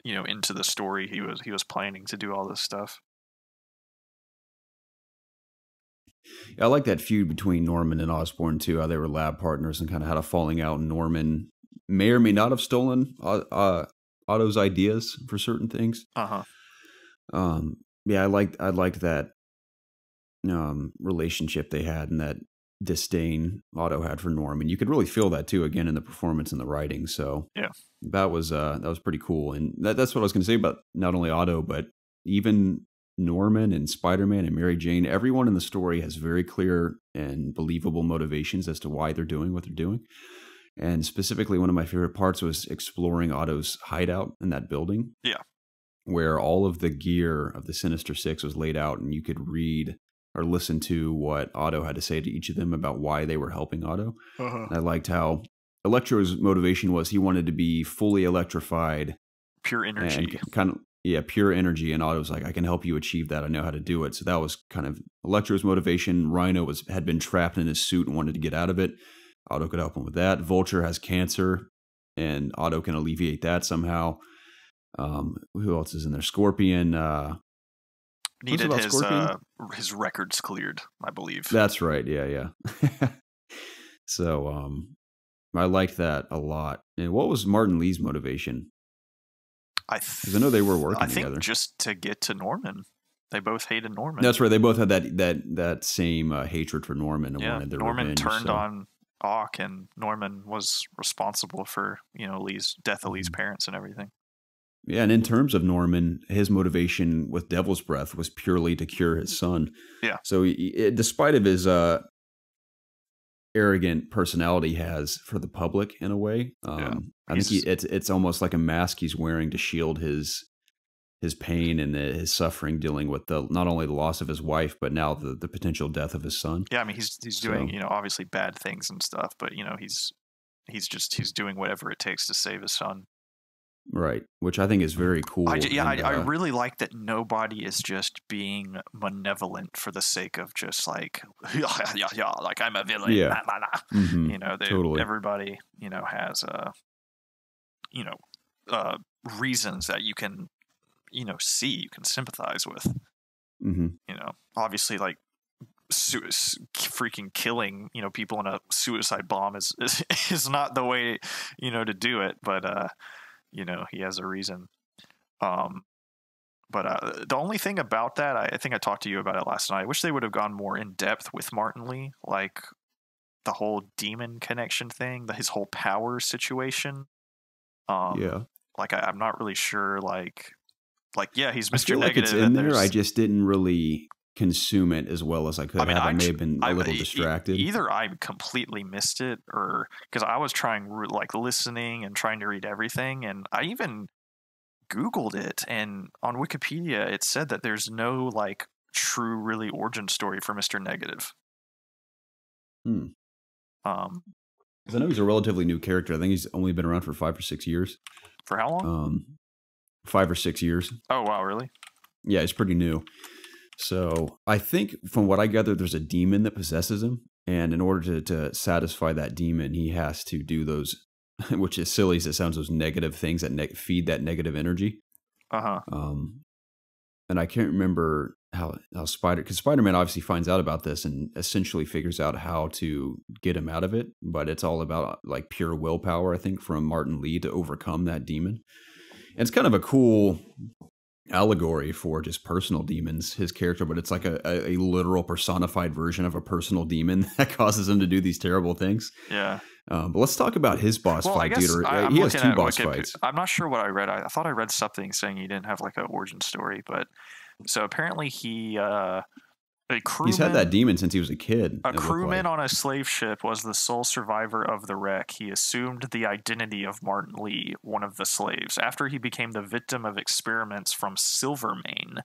into the story he was planning to do all this stuff. Yeah, I like that feud between Norman and Osborn too. How they were lab partners and kind of had a falling out. And Norman may or may not have stolen Otto's ideas for certain things. Yeah, I liked that relationship they had and that disdain Otto had for Norman. You could really feel that too, again, in the performance and the writing. So yeah, that was pretty cool. And that's what I was going to say about not only Otto, but even Norman and Spider-Man and Mary Jane. Everyone in the story has very clear and believable motivations as to why they're doing what they're doing. And specifically, one of my favorite parts was exploring Otto's hideout in that building. Yeah. Where all of the gear of the Sinister Six was laid out, and you could read or listen to what Otto had to say to each of them about why they were helping Otto. And I liked how Electro's motivation was he wanted to be fully electrified. Pure energy. Pure energy. And Otto's like, I can help you achieve that. I know how to do it. So that was kind of Electro's motivation. Rhino had been trapped in his suit and wanted to get out of it. Otto could help him with that. Vulture has cancer, and Otto can alleviate that somehow. Who else is in there? Scorpion. Needed his records cleared, I believe. That's right. Yeah. So I liked that a lot. And what was Martin Lee's motivation? Because I know they were working together. I think just to get to Norman. They both hated Norman. That's right. They both had that same hatred for Norman and wanted their Norman revenge. Turned on Ock, and Norman was responsible for Lee's death of Lee's parents and everything. Yeah, and in terms of Norman, his motivation with Devil's Breath was purely to cure his son. Yeah. So despite of his arrogant personality he has for the public in a way, I think it's almost like a mask he's wearing to shield his pain and his suffering dealing with not only the loss of his wife, but now the potential death of his son. Yeah, I mean he's doing obviously bad things and stuff, but he's doing whatever it takes to save his son. Right, which I think is very cool. I really like that nobody is just being malevolent for the sake of just like, like I'm a villain. Yeah. Nah, nah. Mm-hmm. Totally. Everybody, has, reasons that you can, see, you can sympathize with. Mm-hmm. Obviously, like, freaking killing people in a suicide bomb is not the way to do it, but he has a reason. But the only thing about that, I think I talked to you about it last night. I wish they would have gone more in depth with Martin Lee, like the whole demon connection thing, his whole power situation. Like I'm not really sure. Like he's Mr. I feel like Negative. It's in there. I just didn't really consume it as well as I could have. I may have been a little distracted. Either I completely missed it, or because I was trying listening and trying to read everything, and I even Googled it, and on Wikipedia it said that there's no true really origin story for Mr. Negative. Because I know he's a relatively new character. I think he's only been around for 5 or 6 years. For how long? 5 or 6 years. Oh wow, really? Yeah, he's pretty new. So I think from what I gather, there's a demon that possesses him. And in order to satisfy that demon, he has to do those, which is silly as it sounds, those negative things that feed that negative energy. And I can't remember how because Spider-Man obviously finds out about this and essentially figures out how to get him out of it. But it's all about pure willpower, I think, from Martin Lee to overcome that demon. And it's kind of a cool allegory for just personal demons, his character, but it's like a literal personified version of a personal demon that causes him to do these terrible things. Yeah. But let's talk about his boss fight, dude. He has 2 boss fights. I'm not sure what I read. I thought I read something saying he didn't have an origin story, but so apparently he he's had that demon since he was a kid. A crewman on a slave ship was the sole survivor of the wreck. He assumed the identity of Martin Lee, one of the slaves. After he became the victim of experiments from Silvermane,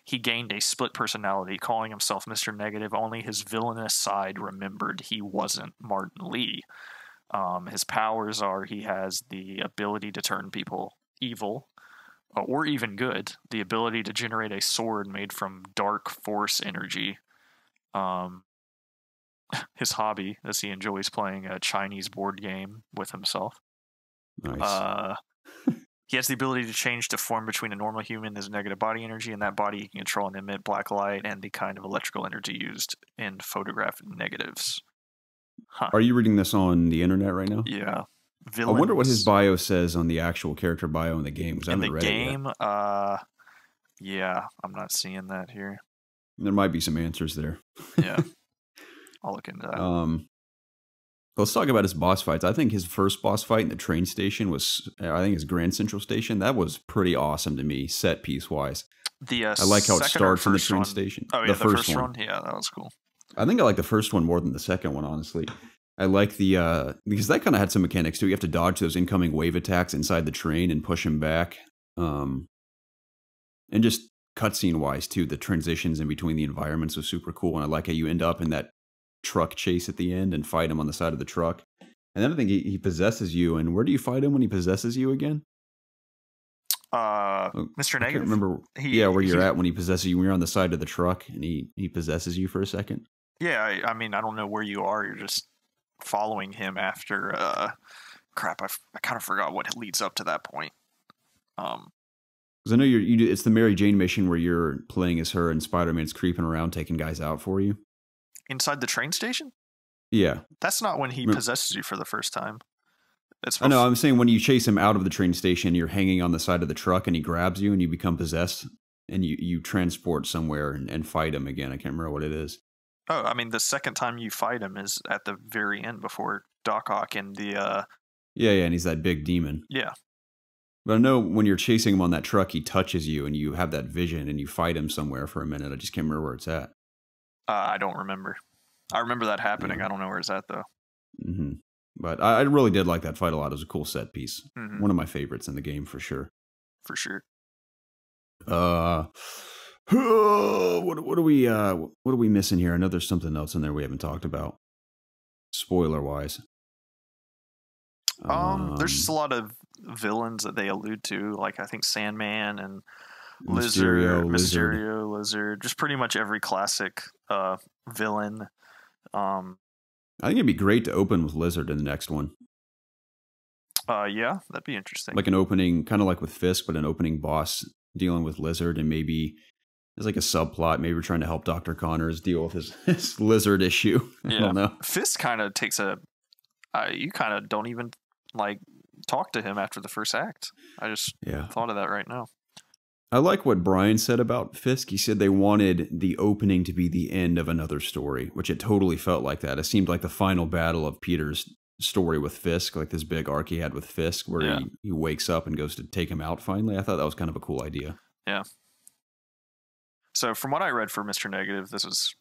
he gained a split personality, calling himself Mr. Negative. Only his villainous side remembered he wasn't Martin Lee. His powers are he has the ability to turn people evil, or even good, the ability to generate a sword made from dark force energy. His hobby, as he enjoys playing a Chinese board game with himself. Nice. He has the ability to change to form between a normal human and his negative body energy, and that body he can control and emit black light and the kind of electrical energy used in photograph negatives. Huh. Are you reading this on the internet right now? Yeah. I wonder what his bio says on the actual character bio in the game, because I in haven't the read game, it yet. Yeah, I'm not seeing that here. There might be some answers there. Yeah. I'll look into that. Let's talk about his boss fights. I think his first boss fight in the train station was, I think his Grand Central Station. That was pretty awesome to me, set piece wise. I like how it starts in the train one? station. Oh, yeah, the first one? Yeah, that was cool. I think I like the first one more than the second one, honestly. I like the, because that kind of had some mechanics too. You have to dodge those incoming wave attacks inside the train and push them back. And just cutscene wise too, the transitions in between the environments was super cool. And I like how you end up in that truck chase at the end and fight him on the side of the truck. And then I think he possesses you. And where do you fight him when he possesses you again? Mr. Negative. I can't remember. Where you're at when he possesses you. When you're on the side of the truck and he possesses you for a second. Yeah, I mean, I don't know where you are. You're just following him after. Crap, I kind of forgot what leads up to that point. Because I know it's the Mary Jane mission where you're playing as her and Spider-Man's creeping around taking guys out for you. Inside the train station? Yeah. That's not when he possesses you for the first time. I know, I'm saying when you chase him out of the train station, you're hanging on the side of the truck and he grabs you and you become possessed and you transport somewhere and fight him again. I can't remember what it is. Oh, I mean, the second time you fight him is at the very end before Doc Ock and the... Yeah, and he's that big demon. Yeah. But I know when you're chasing him on that truck, he touches you and you have that vision and you fight him somewhere for a minute. I just can't remember where it's at. I don't remember. I remember that happening. Yeah. I don't know where it's at, though. Mm-hmm. But I really did like that fight a lot. It was a cool set piece. Mm-hmm. One of my favorites in the game, for sure. For sure. What are we missing here? I know there's something else in there we haven't talked about, spoiler-wise. There's just a lot of villains that they allude to, like I think Sandman and Mysterio, Lizard, just pretty much every classic villain. I think it'd be great to open with Lizard in the next one. Yeah, that'd be interesting. Like an opening, kind of like with Fisk, but an opening boss dealing with Lizard, and maybe there's like a subplot. Maybe we're trying to help Dr. Connors deal with his Lizard issue. I don't know. Fisk kind of takes you kind of don't even like talk to him after the first act. I just thought of that right now. I like what Brian said about Fisk. He said they wanted the opening to be the end of another story, which it totally felt like that. It seemed like the final battle of Peter's story with Fisk, like this big arc he had with Fisk, where he wakes up and goes to take him out finally. I thought that was kind of a cool idea. Yeah. So from what I read for Mr. Negative, this was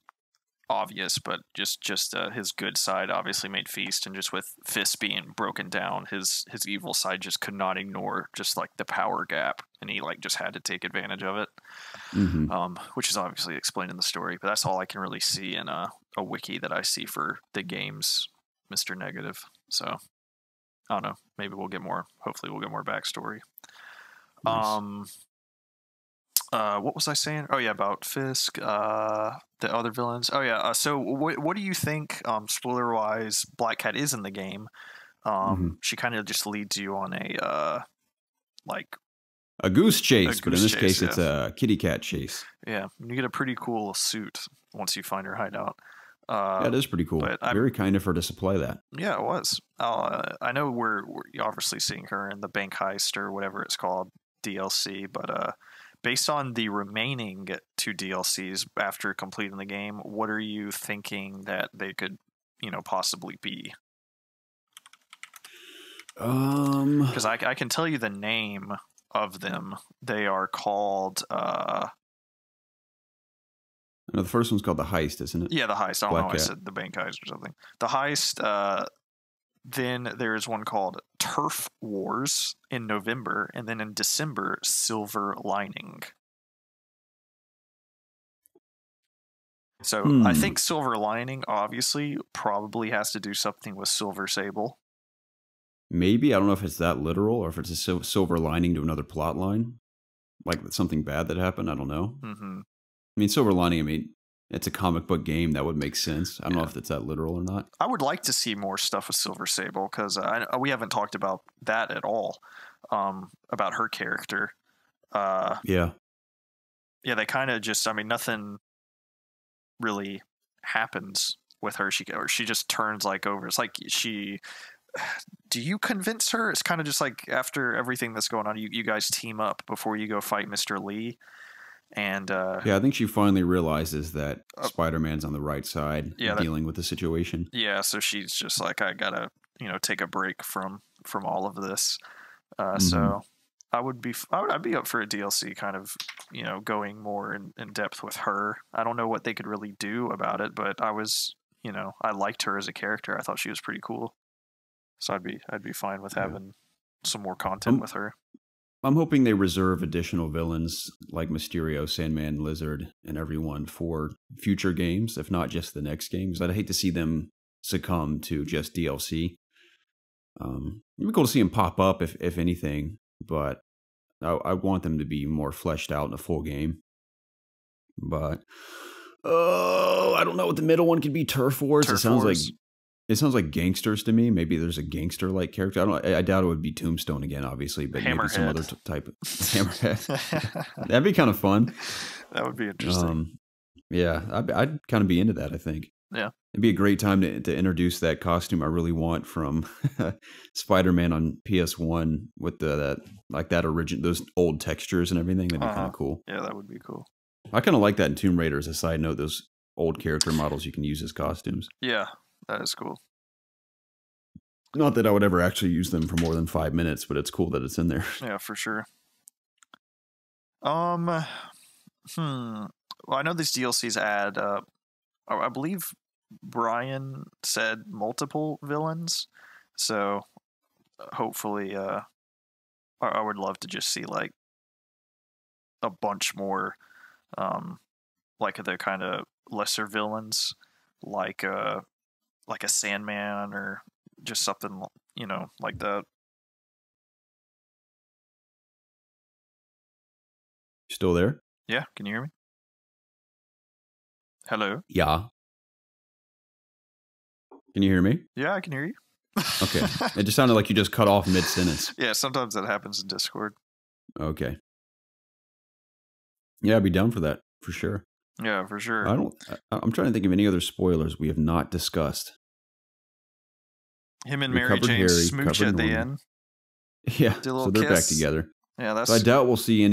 obvious, but just his good side obviously made feast, and just with Fisk being broken down, his evil side just could not ignore just like the power gap, and he like just had to take advantage of it. Mm-hmm. Which is obviously explained in the story, but that's all I can really see in a wiki that I see for the game's Mr. Negative. So I don't know, maybe we'll get more, hopefully we'll get more backstory. Nice. What was I saying? Oh yeah, about Fisk, the other villains. Oh yeah. So what do you think, spoiler wise, Black Cat is in the game? She kind of just leads you on a goose chase, but in this case it's a kitty cat chase. Yeah, you get a pretty cool suit once you find her hideout. That is pretty cool. Very kind of her to supply that. Yeah, it was. I know we're obviously seeing her in the bank heist or whatever it's called DLC, but based on the remaining 2 DLCs after completing the game, what are you thinking that they could, possibly be? Because I can tell you the name of them. They are called. No, the first one's called The Heist, isn't it? Yeah, The Heist. I don't know why I said the bank heist or something. The Heist. Then there's one called Turf Wars in November, and then in December, Silver Lining. So I think Silver Lining obviously probably has to do something with Silver Sable. Maybe. I don't know if it's that literal or if it's a silver lining to another plot line. Like something bad that happened. I don't know. Mm-hmm. I mean, Silver Lining, it's a comic book game, that would make sense. I don't know if it's that literal or not. I would like to see more stuff with Silver Sable because we haven't talked about that at all, about her character. Yeah, they kind of just, I mean, nothing really happens with her. She just turns like over. It's like do you convince her? It's kind of just like after everything that's going on, you guys team up before you go fight Mr. Lee. And yeah, I think she finally realizes that Spider-Man's on the right side, dealing with the situation. Yeah, so she's just like, I gotta, take a break from all of this. So I'd be up for a DLC kind of, going more in depth with her. I don't know what they could really do about it, but I was, I liked her as a character. I thought she was pretty cool. So I'd be fine with having some more content with her. I'm hoping they reserve additional villains like Mysterio, Sandman, Lizard, and everyone for future games, if not just the next game, because I'd hate to see them succumb to just DLC. It'd be cool to see them pop up, if anything, but I want them to be more fleshed out in a full game. But, I don't know what the middle one could be. Turf Wars? It sounds like gangsters to me. Maybe there's a gangster-like character. I doubt it would be Tombstone again, obviously, but maybe some other type of Hammerhead. That'd be kind of fun. That would be interesting. Yeah, I'd kind of be into that, I think. Yeah. It'd be a great time to introduce that costume I really want from Spider-Man on PS1 with that original, those old textures and everything. That'd be kind of cool. Yeah, that would be cool. I kind of like that in Tomb Raider as a side note, those old character models you can use as costumes. Yeah. That is cool. Not that I would ever actually use them for more than 5 minutes, but it's cool that it's in there. Yeah, for sure. Well, I know these DLCs add, I believe Brian said multiple villains, so hopefully, I would love to just see like a bunch more, like the kind of lesser villains, like a Sandman or just something, like that. Still there? Yeah, can you hear me? Hello? Yeah. Can you hear me? Yeah, I can hear you. Okay. It just sounded like you just cut off mid-sentence. Yeah, sometimes that happens in Discord. Okay. Yeah, I'd be down for that, for sure. Yeah, for sure. I'm trying to think of any other spoilers we have not discussed. Him and Mary Jane smooch at the end. Yeah, so they're back together. Yeah, so I doubt we'll see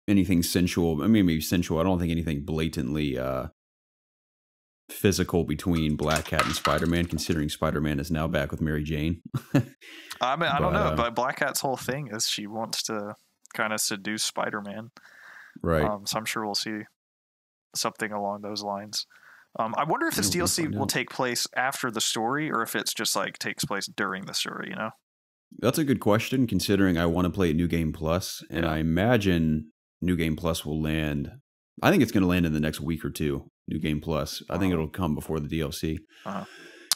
anything sensual. I mean, maybe sensual. I don't think anything blatantly physical between Black Cat and Spider-Man, considering Spider-Man is now back with Mary Jane. I mean, I don't know, but Black Cat's whole thing is she wants to kind of seduce Spider-Man. Right. So I'm sure we'll see something along those lines. I wonder if this DLC will take place after the story or if it's just like takes place during the story, That's a good question, considering I want to play New Game Plus, and I imagine New Game Plus will land. I think it's going to land in the next week or two, New Game Plus. I think it'll come before the DLC.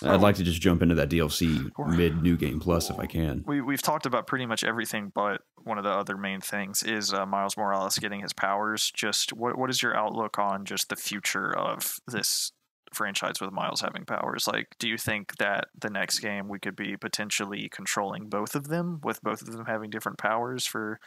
I'd like to just jump into that DLC mid-New Game Plus if I can. We've talked about pretty much everything, but one of the other main things is Miles Morales getting his powers. Just what is your outlook on just the future of this franchise with Miles having powers? Like, do you think that the next game we could be potentially controlling both of them, with both of them having different powers for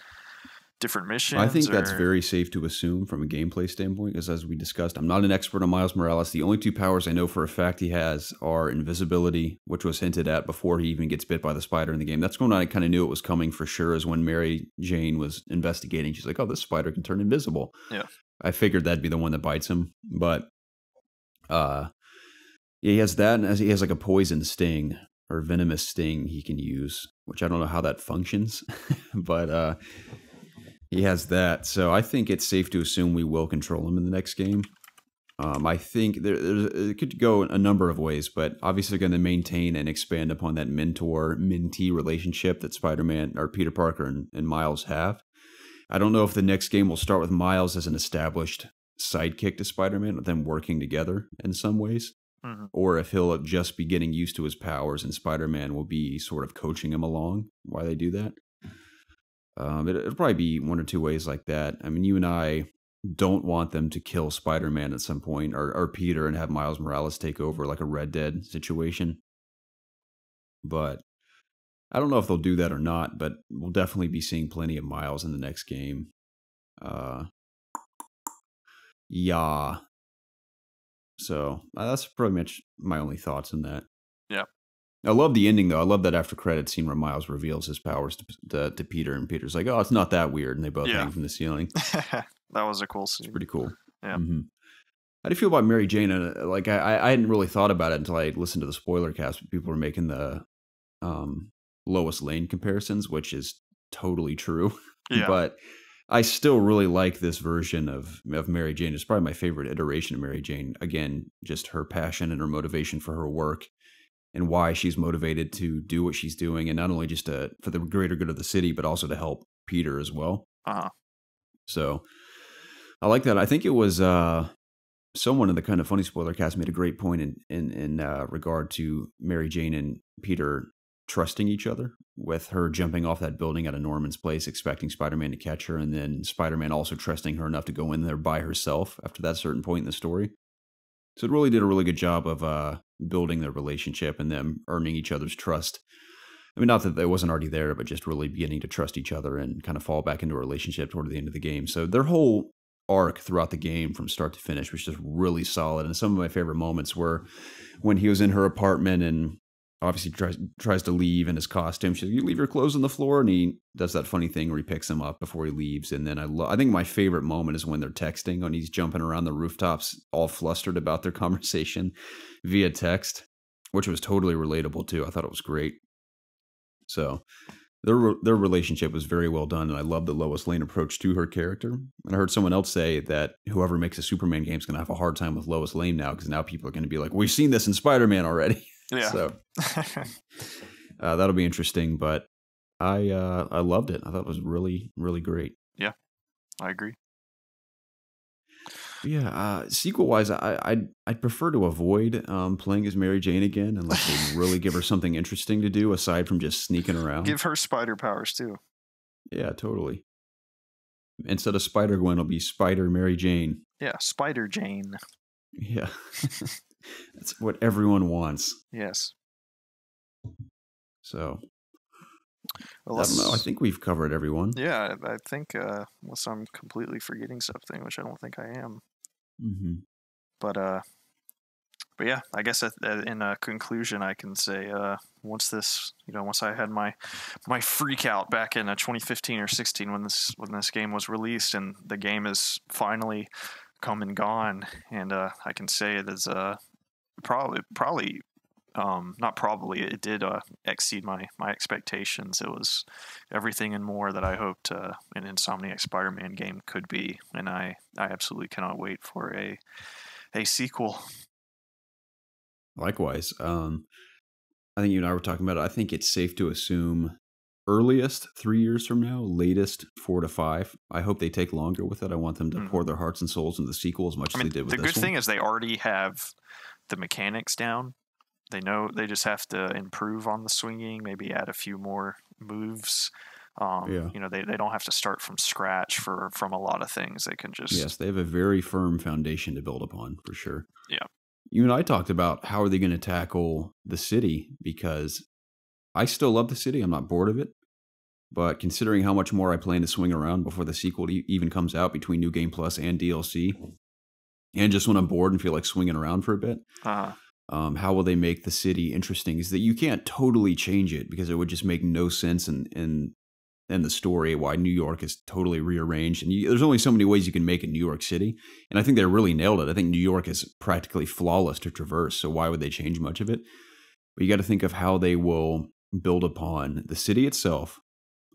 different missions? I think that's very safe to assume from a gameplay standpoint, because as we discussed, I'm not an expert on Miles Morales. The only two powers I know for a fact he has are invisibility, which was hinted at before he even gets bit by the spider in the game. That's when I kind of knew it was coming for sure, is when Mary Jane was investigating. She's like, oh, this spider can turn invisible. Yeah. I figured that'd be the one that bites him. But he has that, and he has like a poison sting or venomous sting he can use, which I don't know how that functions, but he has that. So I think it's safe to assume we will control him in the next game. I think it could go a number of ways, but obviously going to maintain and expand upon that mentor-mentee relationship that Spider-Man or Peter Parker and Miles have. I don't know if the next game will start with Miles as an established sidekick to Spider-Man, with them working together in some ways, or if he'll just be getting used to his powers and Spider-Man will be sort of coaching him along while they do that. It'll probably be one or two ways like that. I mean, you and I don't want them to kill Spider-Man at some point, or Peter, and have Miles Morales take over like a Red Dead situation. But I don't know if they'll do that or not, but we'll definitely be seeing plenty of Miles in the next game. Yeah. So that's pretty much my only thoughts on that. Yeah. I love the ending, though. I love that after credits scene where Miles reveals his powers to Peter, and Peter's like, "Oh, it's not that weird," and they both hang from the ceiling. That was a cool scene. It's pretty cool. Yeah. Mm-hmm. How do you feel about Mary Jane? Like, I hadn't really thought about it until I listened to the spoiler cast. But people were making the Lois Lane comparisons, which is totally true. Yeah. But I still really like this version of Mary Jane. It's probably my favorite iteration of Mary Jane. Again, just her passion and her motivation for her work, and why she's motivated to do what she's doing, and not only just for the greater good of the city, but also to help Peter as well. So I like that. I think it was someone in the Kind of Funny spoiler cast made a great point in regard to Mary Jane and Peter trusting each other, with her jumping off that building at a Norman's place, expecting Spider-Man to catch her, and then Spider-Man also trusting her enough to go in there by herself after that certain point in the story. So it really did a really good job of building their relationship and them earning each other's trust. I mean, not that it wasn't already there, but just really beginning to trust each other and kind of fall back into a relationship toward the end of the game. So their whole arc throughout the game from start to finish was just really solid. And some of my favorite moments were when he was in her apartment and obviously tries to leave in his costume. She's like, "You leave your clothes on the floor," and he does that funny thing where he picks them up before he leaves. And then I think my favorite moment is when they're texting, when he's jumping around the rooftops, all flustered about their conversation via text, which was totally relatable too. I thought it was great. So their relationship was very well done, and I love the Lois Lane approach to her character. And I heard someone else say that whoever makes a Superman game is going to have a hard time with Lois Lane now, because now people are going to be like, "We've seen this in Spider-Man already." Yeah. So that'll be interesting, but I loved it. I thought it was really, really great. Yeah, I agree. Yeah, sequel-wise, I'd prefer to avoid playing as Mary Jane again, unless they really give her something interesting to do aside from just sneaking around. Give her spider powers too. Yeah, totally. Instead of Spider-Gwen, it'll be Spider Mary Jane. Yeah, Spider Jane. Yeah. That's what everyone wants. Yes. So, well, I don't know. I think we've covered everyone. Yeah, I think unless I'm completely forgetting something, which I don't think I am. Mm-hmm. But yeah, I guess in a conclusion, I can say once I had my freak out back in 2015 or 16 when this game was released, and the game is finally come and gone, and I can say it is it did exceed my expectations. It was everything and more that I hoped an Insomniac Spider-Man game could be, and I absolutely cannot wait for a sequel. Likewise. I think you and I were talking about it. I think it's safe to assume earliest 3 years from now, latest 4 to 5. I hope they take longer with it. I want them to pour their hearts and souls into the sequel as much as they did with this one. The good thing is they already have the mechanics down. They know they just have to improve on the swinging, maybe add a few more moves. You know, they don't have to start from scratch from a lot of things. They can just... Yes, they have a very firm foundation to build upon, for sure. Yeah. You and I talked about how are they going to tackle the city, because I still love the city. I'm not bored of it. But considering how much more I plan to swing around before the sequel even comes out, between New Game Plus and DLC, and just when I'm bored and feel like swinging around for a bit, how will they make the city interesting? Is that you can't totally change it, because it would just make no sense in the story why New York is totally rearranged. And there's only so many ways you can make it New York City. And I think they really nailed it. I think New York is practically flawless to traverse. So why would they change much of it? But you got to think of how they will build upon the city itself.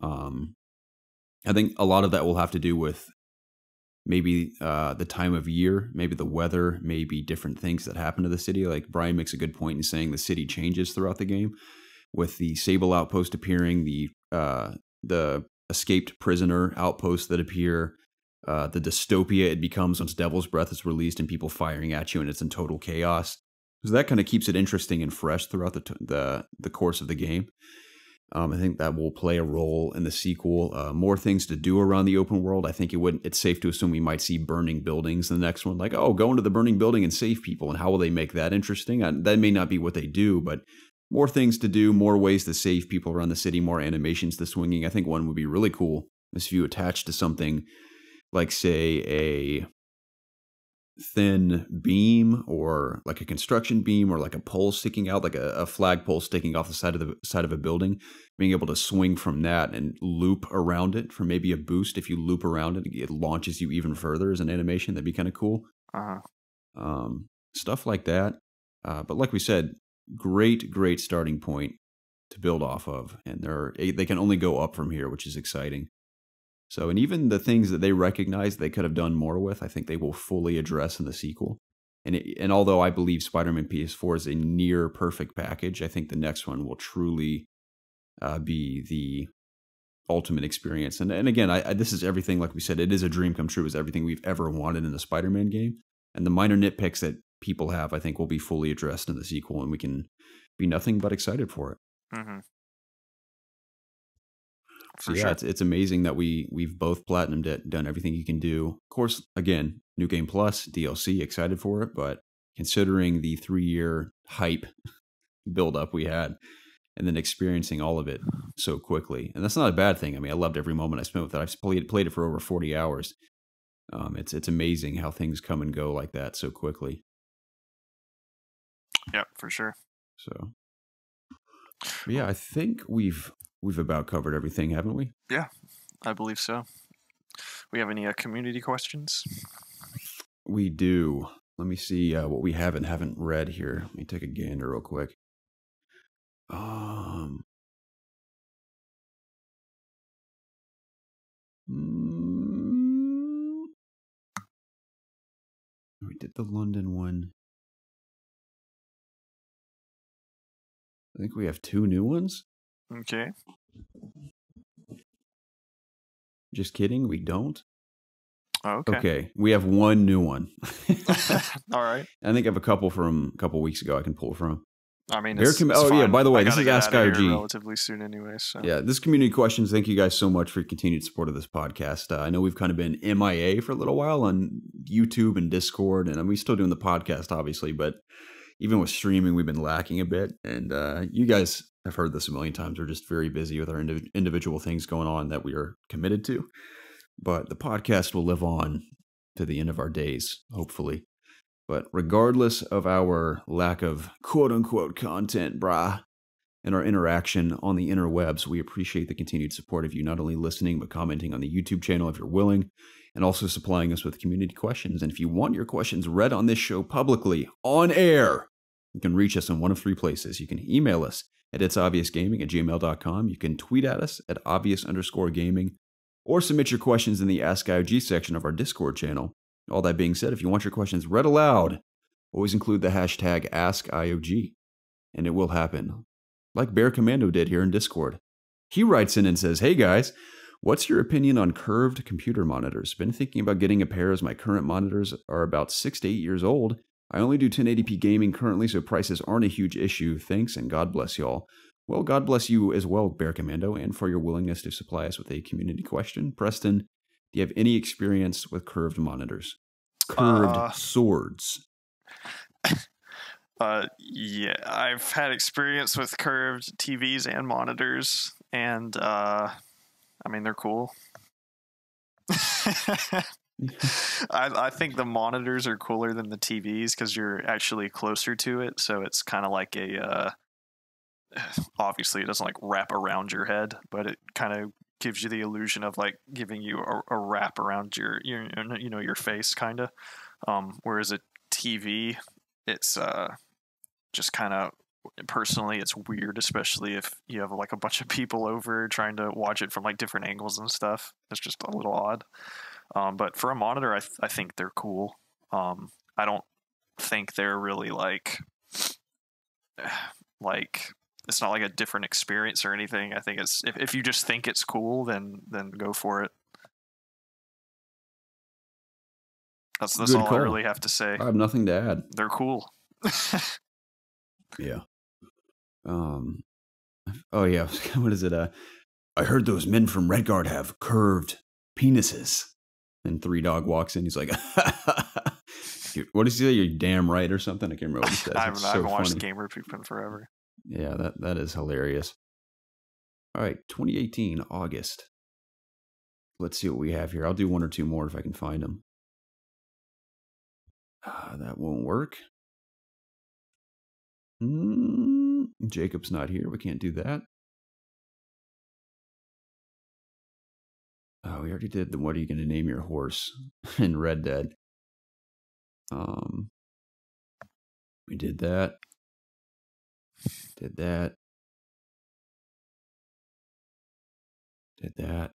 I think a lot of that will have to do with maybe the time of year, maybe the weather, maybe different things that happen to the city. Like Brian makes a good point in saying the city changes throughout the game, with the Sable outpost appearing, the escaped prisoner outposts that appear, the dystopia it becomes once Devil's Breath is released and people firing at you and it's in total chaos. So that kind of keeps it interesting and fresh throughout the course of the game. I think that will play a role in the sequel. More things to do around the open world. I think it's safe to assume we might see burning buildings in the next one. Like, oh, go into the burning building and save people. And how will they make that interesting? That may not be what they do, but more things to do, more ways to save people around the city, more animations to swinging. I think one would be really cool is if you attach to something like, say, a thin beam or like a construction beam or like a pole sticking out, like a flag pole sticking off the side of a building, being able to swing from that and loop around it for maybe a boost. If you loop around it, it launches you even further as an animation. That'd be kind of cool. Stuff like that. But like we said, great starting point to build off of, and they can only go up from here, which is exciting. So, and even the things that they recognize they could have done more with, I think they will fully address in the sequel. And although I believe Spider-Man PS4 is a near perfect package, I think the next one will truly be the ultimate experience. And again, this is everything, like we said, it is a dream come true. It's everything we've ever wanted in a Spider-Man game. And the minor nitpicks that people have, I think, will be fully addressed in the sequel, and we can be nothing but excited for it. Mm-hmm. So yeah, it's amazing that we've both platinumed it, done everything you can do. Of course, again, New Game Plus, DLC, excited for it, but considering the 3-year hype build-up we had, and then experiencing all of it so quickly, and that's not a bad thing. I mean, I loved every moment I spent with it. I've played it for over 40 hours. It's amazing how things come and go like that so quickly. Yeah, for sure. So, yeah, I think we've about covered everything, haven't we? Yeah, I believe so. We have any community questions? We do. Let me see what we haven't read here. Let me take a gander real quick. We did the London one. I think we have 2 new ones. Okay. Just kidding, we don't. Oh, okay. Okay, we have 1 new one. All right. I think I have a couple from a couple weeks ago I can pull from. I mean, yeah, by the way, this is Ask IOG. Relatively soon anyway. So. Yeah, this community questions. Thank you guys so much for your continued support of this podcast. I know we've kind of been MIA for a little while on YouTube and Discord, and we're still doing the podcast, obviously, but even with streaming, we've been lacking a bit. And you guys have heard this a million times. We're just very busy with our individual things going on that we are committed to. But the podcast will live on to the end of our days, hopefully. But regardless of our lack of quote-unquote content, and our interaction on the interwebs, we appreciate the continued support of you not only listening, but commenting on the YouTube channel if you're willing, and also supplying us with community questions. And if you want your questions read on this show publicly, on air, you can reach us in one of 3 places. You can email us at ItsObviousGaming@gmail.com. You can tweet at us at obvious_gaming, or submit your questions in the Ask IOG section of our Discord channel. All that being said, if you want your questions read aloud, always include the hashtag AskIOG, and it will happen. Like Bear Commando did here in Discord. He writes in and says, "Hey guys, what's your opinion on curved computer monitors? Been thinking about getting a pair as my current monitors are about 6 to 8 years old. I only do 1080p gaming currently, so prices aren't a huge issue. Thanks, and God bless y'all." Well, God bless you as well, Bear Commando, and for your willingness to supply us with a community question. Preston, do you have any experience with curved monitors? Curved swords? Yeah, I've had experience with curved TVs and monitors, and I mean, they're cool. I think the monitors are cooler than the TVs because you're actually closer to it, so it's kind of like a obviously it doesn't like wrap around your head, but it kind of gives you the illusion of like giving you a wrap around your face, kind of. Whereas a TV, it's just kind of, personally, it's weird, especially if you have like a bunch of people over trying to watch it from like different angles and stuff. It's just a little odd. But for a monitor, I think they're cool. I don't think they're really like it's not like a different experience or anything. I think it's if you just think it's cool, then go for it. That's all I really have to say. I have nothing to add. They're cool. Yeah. Oh yeah, what is it? I heard those men from Redguard have curved penises. And Three Dog walks in. He's like, "What does he say? You're damn right," or something. I can't remember what he says. I It's haven't so watched funny. Gamer Poop in forever. Yeah, that is hilarious. All right, 2018 August. Let's see what we have here. I'll do one or two more if I can find them. That won't work. Jacob's not here. We can't do that. Oh, we already did the what are you going to name your horse in Red Dead. We did that. Did that. Did that.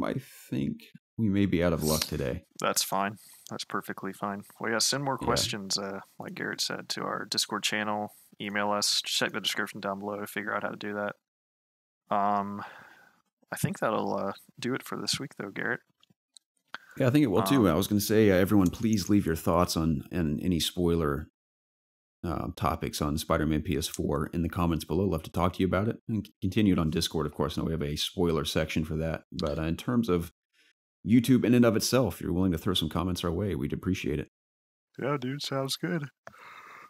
I think we may be out of luck today. That's fine. That's perfectly fine. Well, yeah, send more questions, like Garrett said, to our Discord channel. Email us. Check the description down below to figure out how to do that. I think that'll do it for this week, though, Garrett. Yeah, I think it will too. I was going to say, everyone, please leave your thoughts on any spoiler topics on Spider-Man PS4 in the comments below. Love to talk to you about it. And continue it on Discord, of course. Now we have a spoiler section for that. But in terms of YouTube in and of itself, if you're willing to throw some comments our way, we'd appreciate it. Yeah, dude, sounds good.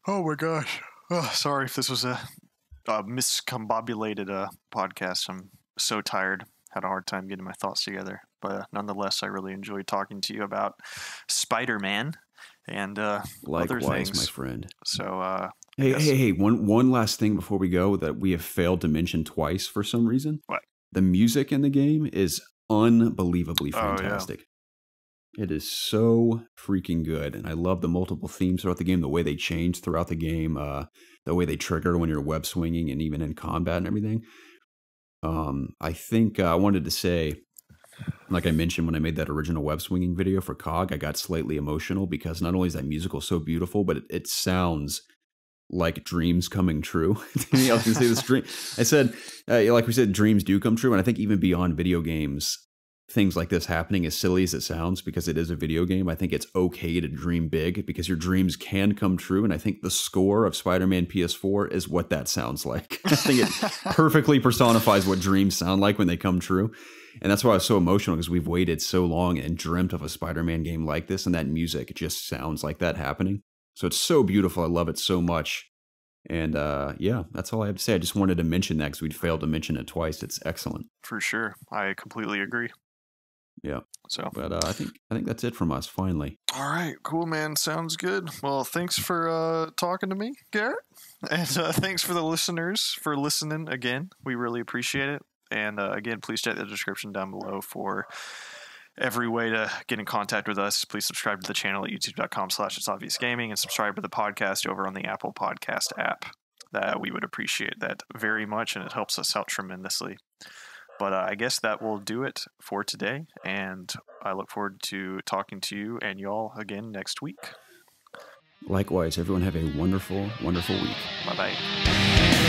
Oh my gosh. Oh, sorry if this was a miscombobulated podcast. I'm so tired. Had a hard time getting my thoughts together. But nonetheless, I really enjoyed talking to you about Spider-Man and likewise, other things, my friend. So, hey! One last thing before we go that we have failed to mention twice for some reason. What? The music in the game is unbelievably fantastic. Oh, yeah. It is so freaking good, and I love the multiple themes throughout the game. The way they change throughout the game, the way they trigger when you're web swinging, and even in combat and everything. I think I wanted to say, like I mentioned when I made that original web swinging video for COG, I got slightly emotional because not only is that musical so beautiful, but it sounds like dreams coming true. To me, I was going to say this dream. I said, like we said, dreams do come true. And I think even beyond video games, things like this happening, as silly as it sounds, because it is a video game, I think it's okay to dream big because your dreams can come true. And I think the score of Spider-Man PS4 is what that sounds like. I think it perfectly personifies what dreams sound like when they come true. And that's why I was so emotional, because we've waited so long and dreamt of a Spider-Man game like this, and that music just sounds like that happening. So it's so beautiful. I love it so much. And yeah, that's all I have to say. I just wanted to mention that because we'd failed to mention it twice. It's excellent. For sure. I completely agree. Yeah. So, but I think that's it from us. Finally. All right, cool, man. Sounds good. Well, thanks for talking to me, Garrett, and thanks for the listeners for listening again. We really appreciate it. And again, please check the description down below for every way to get in contact with us. Please subscribe to the channel at youtube.com/ItsObviousGaming and subscribe to the podcast over on the Apple Podcast app. That we would appreciate that very much, and it helps us out tremendously. But I guess that will do it for today, and I look forward to talking to you and y'all again next week. Likewise, everyone have a wonderful, wonderful week. Bye-bye.